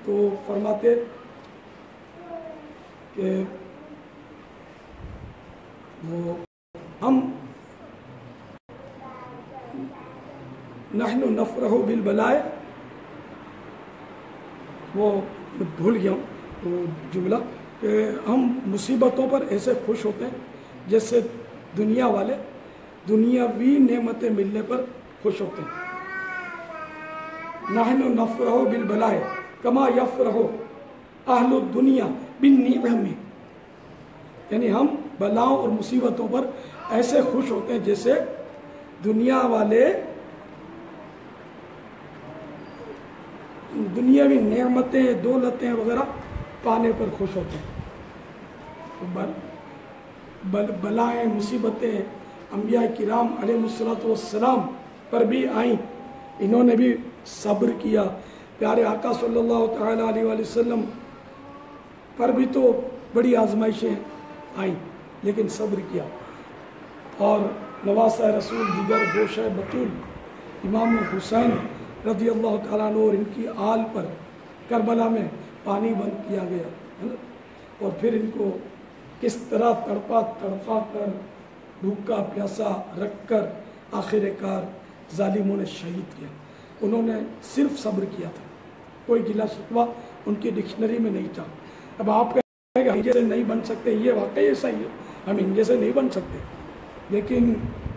تو فرماتے کہ وہ ہم نحن نفرح بالبلائے، وہ بھول گیا ہوں وہ جملہ، کہ ہم مصیبتوں پر ایسے خوش ہوتے ہیں جیسے دنیا والے دنیاوی نعمتیں ملنے پر خوش ہوتے ہیں. نحن نفرح بالبلائے کما یفرح اہل الدنیا بالنعم. یعنی ہم بلاؤں اور مصیبتوں پر ایسے خوش ہوتے ہیں جیسے دنیا والے دنیاوی نعمتیں، دولتیں وغیرہ پانے پر خوش ہوتے ہیں. بلائیں، مصیبتیں انبیاء کرام علیہ الصلوۃ والسلام پر بھی آئیں، انہوں نے بھی صبر کیا. پیارے آقا صلی اللہ تعالیٰ علیہ وآلہ وسلم پر بھی تو بڑی آزمائشیں آئیں لیکن صبر کیا. اور نواسہ رسول دیگر گوشہ بطول امام حسین رضی اللہ تعالیٰ عنہ اور ان کی آل پر کربلا میں پانی بند کیا گیا ہے نا. اور پھر ان کو کس طرح تڑپا کر بھوکا پیاسا رکھ کر آخر کار ظالموں نے شہید کیا. انہوں نے صرف صبر کیا تھا، کوئی گلا شکوہ ان کی ڈکشنری میں نہیں تھا. اب آپ کہیں کہ ہم جیسے نہیں بن سکتے، یہ واقعی ایسا ہی ہے، ہم ان جیسے نہیں بن سکتے، لیکن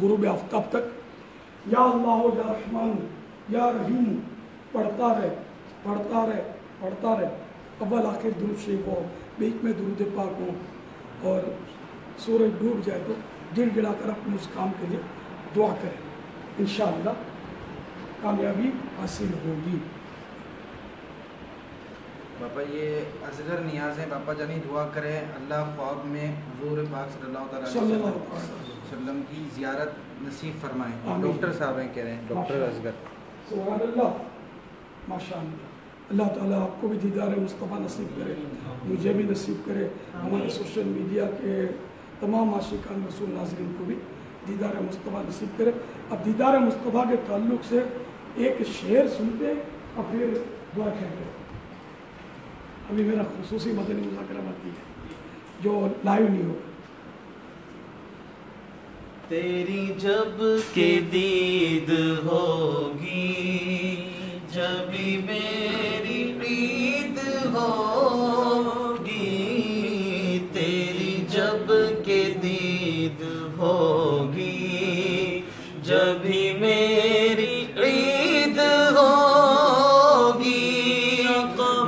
غروب آفتاب تک یا اللہ یا رحمان یا رحیم پڑھتا رہے پڑھتا رہے پڑھتا رہے، اول آخر درود شریف ہو، بیچ میں درود پاک ہو، اور سورج ڈوب جائے تو گڑ گڑا کر اپنے اس کام کے لیے دعا کریں، انشاءاللہ کامیابی حاصل ہوگی۔ باپا یہ اصغر نیاز ہے، باپا جانی دعا کرے اللہ خواب میں حضور پاک صلی اللہ تعالیٰ صلی اللہ علیہ علیہ وسلم کی زیارت نصیب فرمائیں۔ آمین۔ ڈاکٹر صاحب ہیں کہہ رہے ہیں، ڈاکٹر اصغر۔ سبحان اللہ، ماشاء اللہ، اللہ تعالیٰ آپ کو بھی دیدار مصطفیٰ نصیب کرے، مجھے بھی نصیب کرے، ہمارے سوشل میڈیا کے تمام عاشقان رسول ناظرین کو بھی دیدار مصطفیٰ نصیب کرے۔ اب دیدار مصطفیٰ کے تعلق سے ایک شعر سنتے اور پھر دعا کہتے ہیں۔ ابھی میرا خصوصی مدنی مذاکرہ باقی ہے جو لائیو نہیں ہوگا۔ تیری جب کہ دید ہوگی جبھی میری عید ہوگی، تیری جب کہ دید ہوگی جبھی میری عید ہوگی،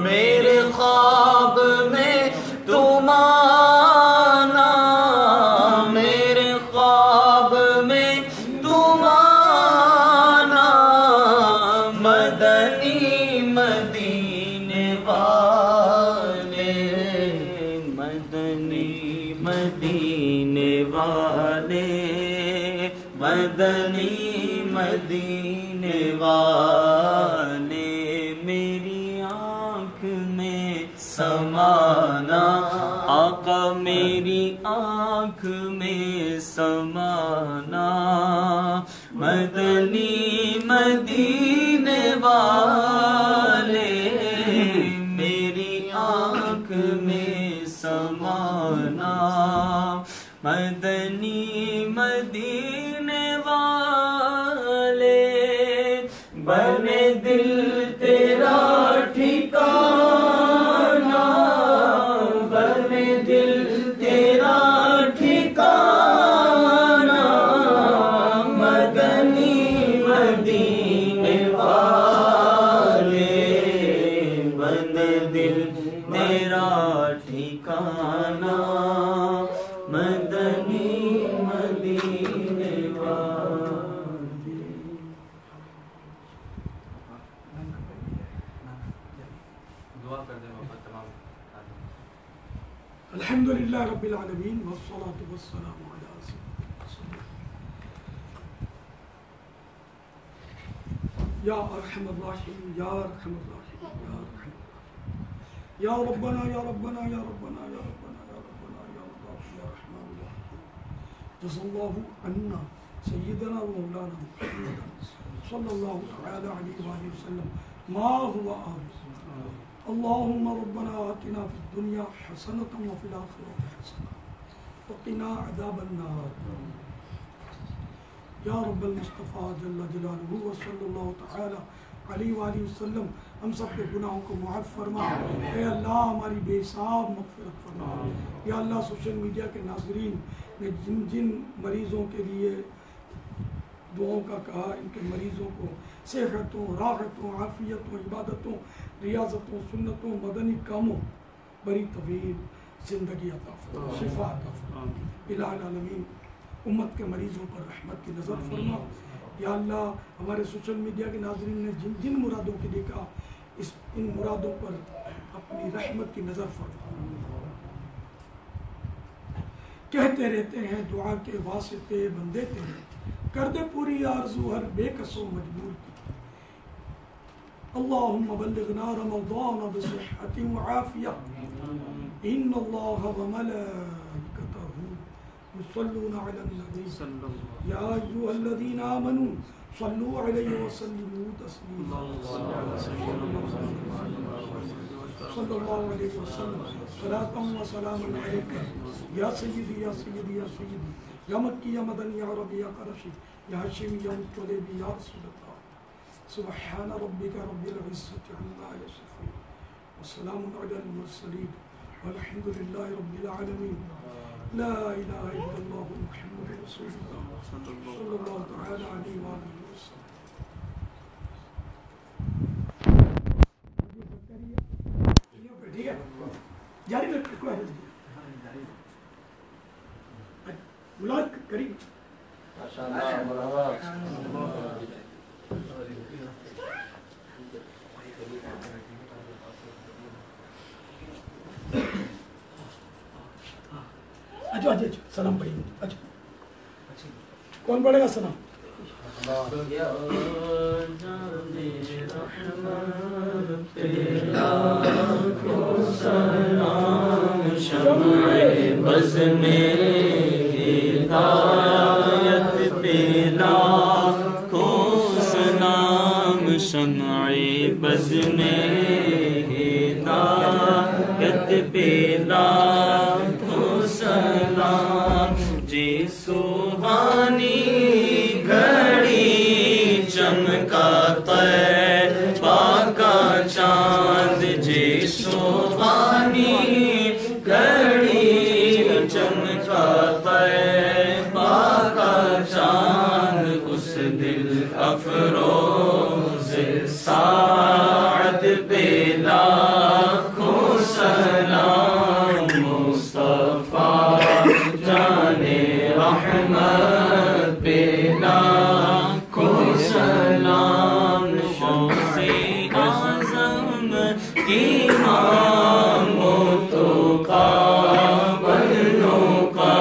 میرے خواب میں تم آنا، میرے خواب میں تم آنا، مدنی مدینے والے، مدنی مدینے والے، مدنی مدینے والے، میری آنکھ میں سمانا، آقا میری آنکھ میں سمانا، مدنی مدینے والے، میری آنکھ میں سمانا، مدنی مدینے والے، بنے دل تیرا ٹھکانا، بنے دل تیرا ٹھکانا، مدنی مدینے والے، بنے دل تیرا ٹھکانا، مدنی مدینے والے۔ دعا کر دیں باپا تمام۔ الحمدللہ رب العالمین والصلاة والسلام علی سیدنا رسول اللہ۔ یا ارحم الراحمین، یا ارحم الراحمین، یا ارحم الراحمین، یا ربنا یا ربنا یا ربنا یا ربنا یا ربنا یا اللہ یا رحمان یا رحیم، جزا اللہ عنا سیدنا و مولانا محمد صلی اللہ تعالی علیہ وآلہ وسلم ما هو آمین۔ اللهم ربنا آتنا في الدنيا حسنة وفي الآخرة حسنة وقنا عذاب النار یا رب المصطفیٰ جل جلالہ وصلی اللہ تعالی علیہ وآلہ وسلم ہم سب کے گناہوں کو معاف فرما۔ اے اللہ ہماری بے حساب مغفرت فرما۔ یا اللہ سوشل میڈیا کے ناظرین نے جن جن مریضوں کے لیے دعاؤں کا کہا، ان کے مریضوں کو صحتوں، راحتوں، عافیتوں، عبادتوں، ریاضتوں، سنتوں، مدنی کاموں، بڑی طویل زندگی عطا فرما، شفا عطا فرما۔ الہ العالمین امت کے مریضوں پر رحمت کی نظر فرما۔ یا اللہ ہمارے سوشل میڈیا کے ناظرین نے جن جن مرادوں کے لیے کہا، ان مرادوں پر اپنی رحمت کی نظر فرما۔ کہتے رہتے ہیں دعا کے واسطے بندے تیرے، کر دے پوری آرزو ہر بے کس و مجبور کی۔ اللہم بلغنا رمضان بصحت و عافیہ، ان اللہ و ملائکتہ یصلون علی النبی یا ایھا الذین آمنوا صلوا علیہ وسلموا تسلیما۔ صلی اللہ علیہ وسلم صلاۃ و سلام علیک یا سیدی یا سیدی یا سیدی یا مکی یا مدنی یا عربی یا قرشی یا ہاشمی یا مطلبی یا رسول اللہ۔ سبحان ربک رب العزة عما یصفون وسلام علی المرسلین والحمد للہ رب العالمین لا الہ الا اللہ محمد رسول اللہ صلی اللہ تعالی علیہ وآلہ وسلم. ٹھیک ہے جاری رکھ کوئی حرج نہیں. ملاد کریم اچھا اچھا سلام پڑھیں گے. اچھا کون پڑھے گا سلام؟ بز میں ہدایت پہ لاکھوں سلام، شمع بز میں ہدایت پہ لاکھوں سلام. جی سبحانی گھڑی چمکا طیبہ کا چاند، جی سبحانی گھڑی چمکا طیبہ کا چاند، اس دل افروز ساعت پہ لاکھوں سلام. مصطفیٰ جان رحمت پہ لاکھوں سلام. غوث اعظم امام تو کا بنو کا،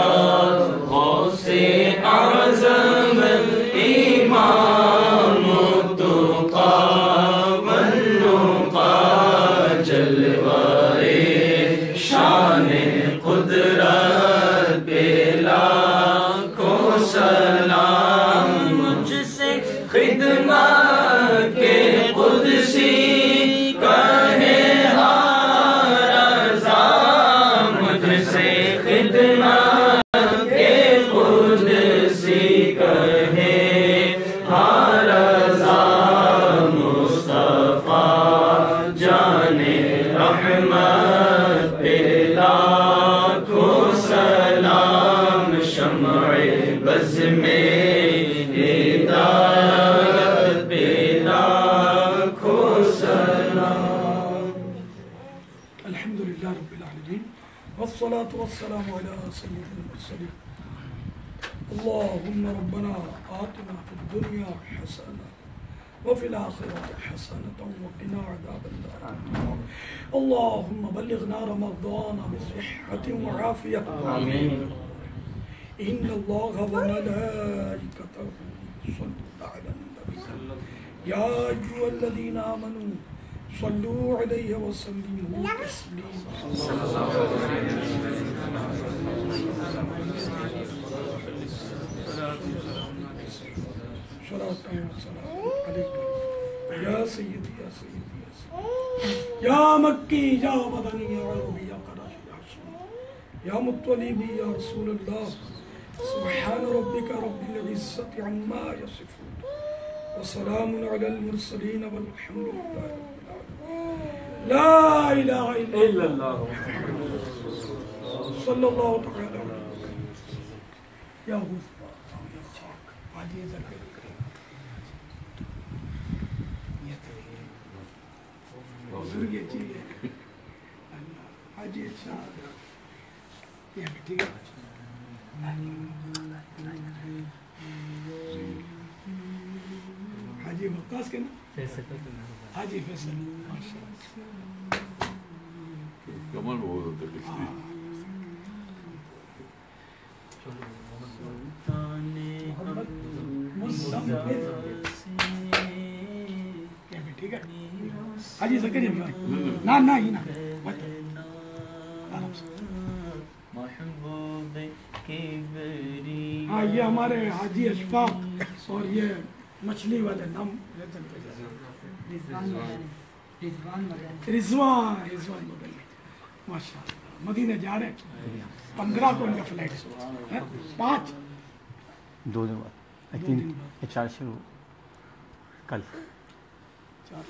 غوث اعظم امام تو کا بنو کا، جلوائے شان قدرت پہ لاکھوں سلام. مجھ سے خدمت کے قدسی کہے ہر رضا، مجھ سے خدمت کے قدسی کہے ہر رضا. مصطفیٰ جان رحمت پہ لاکھوں سلام، شمع بز میں ہدایت پہ لاکھوں سلام. الحمدللہ رب العالمین والصلاة والسلام علی سید المرسلین. اللہم ربنا آتنا فی الدنیا حسنہ وفی الآخرة حسنة وقنا عذاب النار. اللہم بلغنا رمضان بصحة وعافیہ. آمین. ان اللہ وملائکتہ یصلون علی النبی یا ایھا الذین آمنوا صلوا علیہ وسلموا تسلیما. صلاۃ و سلام علیک یا سیدی یا سیدی یا سیدی یا مکی یا مدنی یا عربی یا قرشی یا حشمی یا مطلبی یا رسول اللہ. سبحان ربک رب العزة عما یصفون وسلام علی المرسلین والحمد للہ رب العالمین. لا الہ الا اللہ صلی اللہ تعالی علیہ وسلم. یا غفار یا چاک حاجی ذکر بزرگ یہ چیز ہے. حاجی اچھا یہ ٹھیک ہے. حاجی وقاص کے نا حاجی فیصل کمل بہت ہوتا ہے لکھتی. ٹھیک ہے حاجی زکریا نا نا ہی نا. ہاں یہ ہمارے حاجی اشفاق اور یہ مچھلی والے نام رضوان مدنی ماشاء اللہ مدینے جا رہے ہیں. 15 کو ان کا فلائٹ 5 2 دن بعد 3 4 شروع کل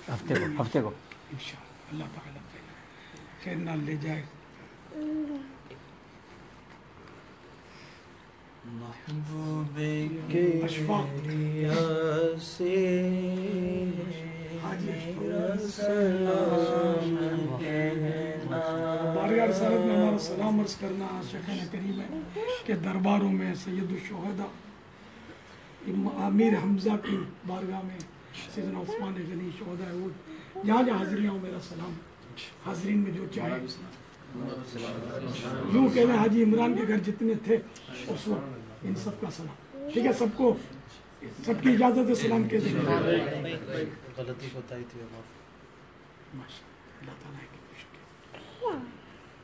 ہفتے کو انشاءاللہ اللہ تعالیٰ خیر نال لے جائے. محبوب کے اشفاق سے سلام کہنا. بارگاہ رسالت میں ہمارا سلام عرض کرنا شیخنا کریم کے درباروں میں، سید الشہداء امیر حمزہ کی بارگاہ میں، سیدنا عثمان غنی شہداء احد، جہاں جہاں حاضریاں ہوں میرا سلام. حاضرین میں جو چاہے یوں کہنا حاجی عمران کے گھر جتنے تھے اس وقت ان سب کا سلام. ٹھیک ہے، سب کو سب کی اجازت ہے سلام کہہ دیں. غلطی بتائی تھی ماشاء اللہ تعالیٰ کی خوشی،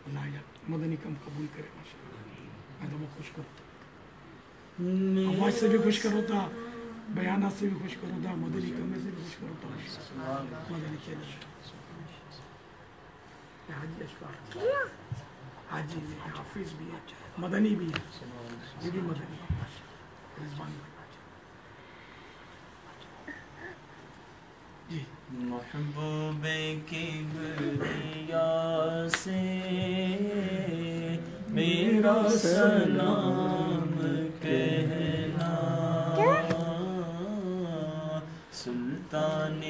اللہ یا مدنی کم قبول کرے. ماشاء اللہ میں تو وہ خوش کروں، آواز سے بھی خوش کرو تھا، بیانات سے بھی خوش کرو تھا، مدنی کمے سے بھی خوش کرو تھا. مدنی چینل حاجی اشفاق حاجی حافظ بھی ہے، مدنی بھی ہے، یہ بھی مدنی ہے. رضوان جی. محبوب کبریا سے میرا سلام کہنا، سلطان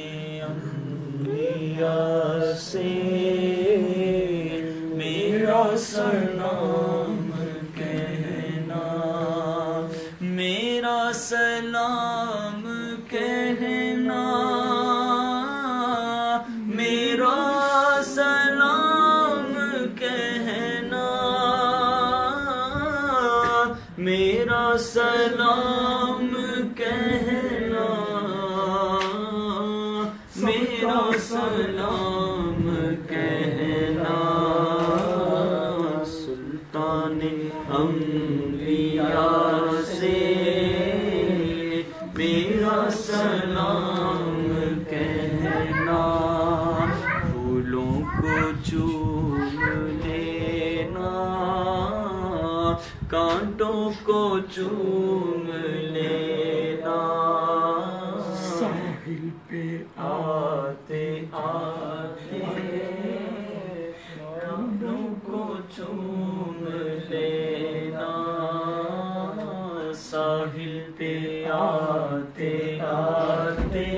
انبیاء سے میرا سلام کہنا، میرا سلام کہنا، میرا سلام کہنا، میرا سلام کہنا، میرا سلام کہنا، سلطان انبیاء سے میرا سلام کہنا، پھولوں کو چوم لینا، کانٹوں کو چوم لینا، ساحل پہ آتے آتے کانٹوں کو چوم لینا، ساحل پہ آتے آتے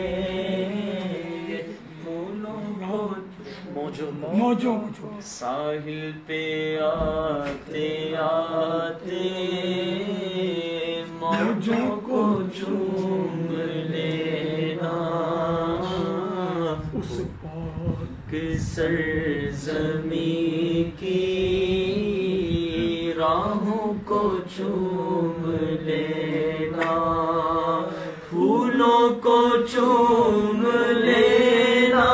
پھولوں کو موجوں کو چھوڑ. ساحل پہ آتے آتے موجوں کو چوم لینا، اس پاک سرزمین کی راہوں کو چوم لینا، پھولوں کو چوم لینا،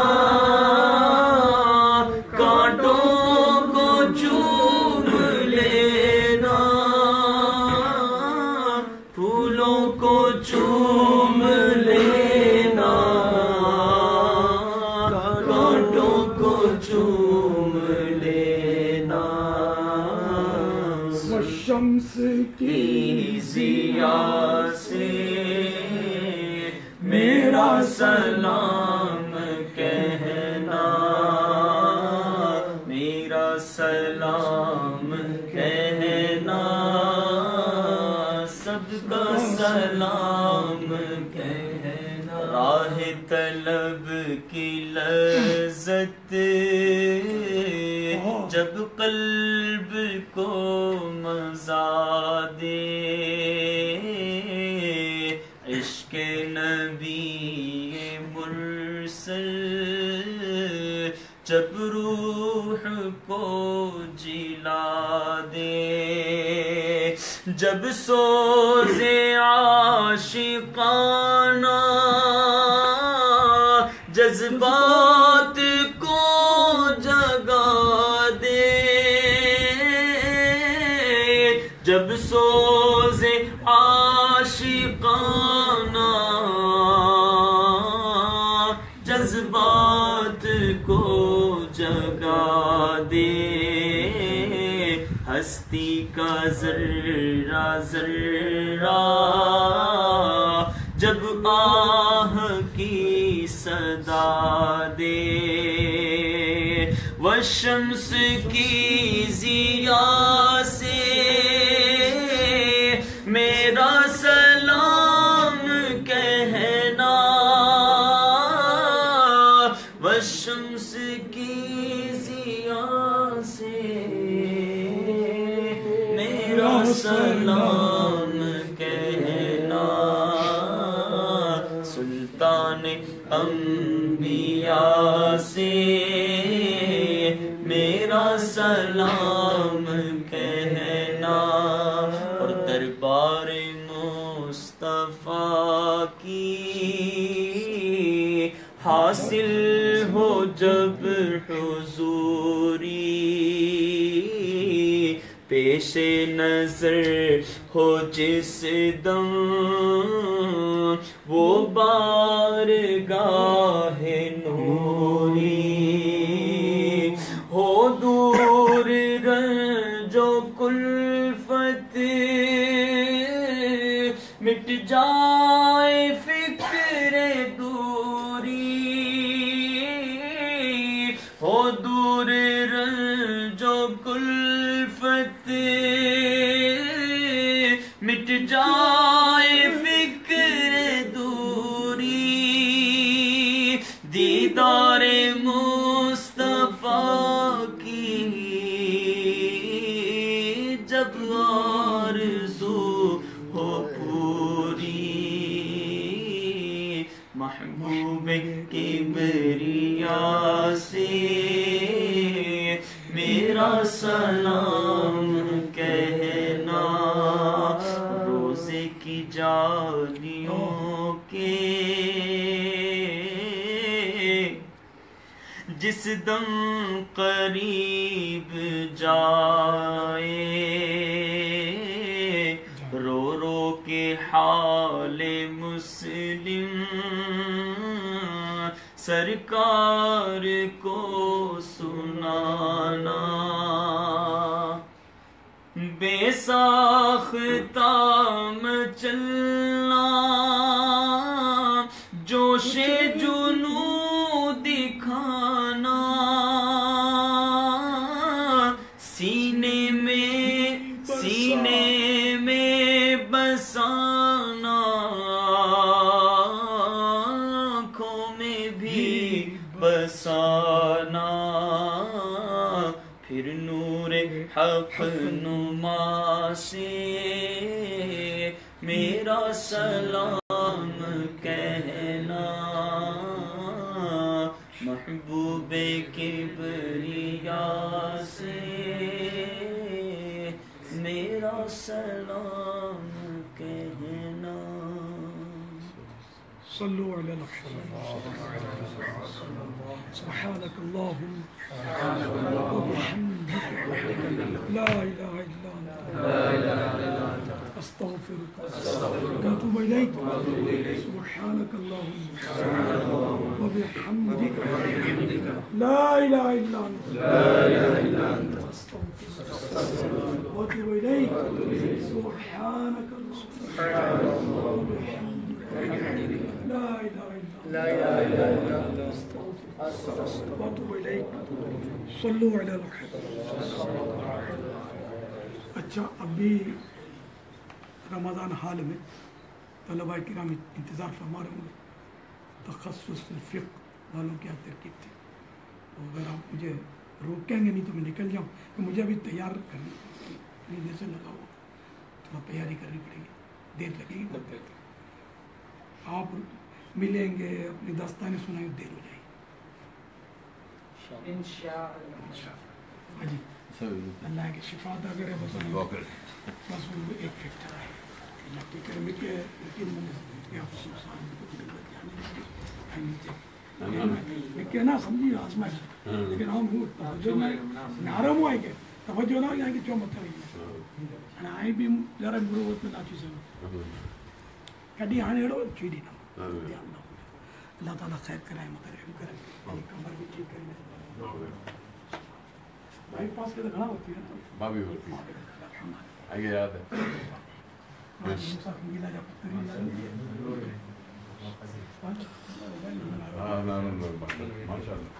کانٹوں کو چوم لینا، پھولوں کو چوم لینا، کانٹوں کو چوم لینا، شمس کی ضیاء سے میرا سلام کہنا، میرا سلام کہنا، سب کا سلام کہنا، راہ طلب کی لذت جب قلب کو مزہ دے، عشق نبی مرسل جب روح کو جلا دے، جب سوز عاشقانہ جذبات کو جگا دے، جب سوز عاشقانہ جذبات کو جگا دے، ہستی کا ذرہ ذرہ جب آہ کی صدا دے، والشمس کی ضیا سے میرا سلام کہنا، والشمس کی ضیا سے میرا سلام کہنا، سلطان انبیاء سے میرا سلام کہنا، اور دربار مصطفیٰ کی حاصل ہو جب حضوری، پیش نظر ہو جس دم وہ بارگاہ نوری، ہو دور رنج و کلفت مٹ جائے فکر دوری، ہو دور رنج و کلفت مٹ جائے فکر دوری، دیدار مصطفیٰ کی جب آرزو ہو پوری، محبوب کبریا سے میرا سلام کہنا، روزے کی جالیوں کے جس دم قریب جائے، رو رو کے حال مسلم سرکار کو سنانا، بے ساختہ مچلنا، جوش جنوں دکھانا، سینے میں بسانا، آنکھوں میں بھی بسانا، پھر نور حق نما سے میرا سلام کہنا، محبوب کبریا سے میرا سلام کہنا۔ صلو علی الحبیب سبحانک اللہم وبحمدک لا الہ الا انت استغفرک واتوب الیک سبحانک اللہم وبحمدک لا الہ الا انت استغفرک واتوب الیک سبحانک اللہم وبحمدک لا الہ الا انت واتوب الیک صلو علی الحبیب۔ اچھا، ابھی رمضان حال میں طلباء کرام انتظار فرما رہے ہوں گے، تخصص فی الفقہ والوں کی ترکیب تھی، تو اگر آپ مجھے روکیں گے نہیں تو میں نکل جاؤں، کہ مجھے ابھی تیار کرنی اتنی دیر سے لگا ہوا، تھوڑا تیاری کرنی پڑے گی، دیر لگے گی، آپ ملیں گے اپنی داستانیں سنائیں، دیر ہو جائے گی انشاءاللہ۔ جی اللہ کی شفا عطا کرے، بس ایک فیکٹر ہے اللہ کی کرم کے یقین میں کہنا سمجھی آزمائش، لیکن ہم توجہ میں نارم ہوئے گے، توجہ نہ ہو جائیں گے جو مطلب آئی بھی ذرا مروت میں ناچی سے کڈی آنے اڑو چیڑی نہ اللہ تعالیٰ خیر کرائے مگر کرے کمر بھی ٹھیک کرے بائی پاس کے تو گھنا ہوتی ہے بابی ہوتی ہے آگے یاد ہے ماشاء اللہ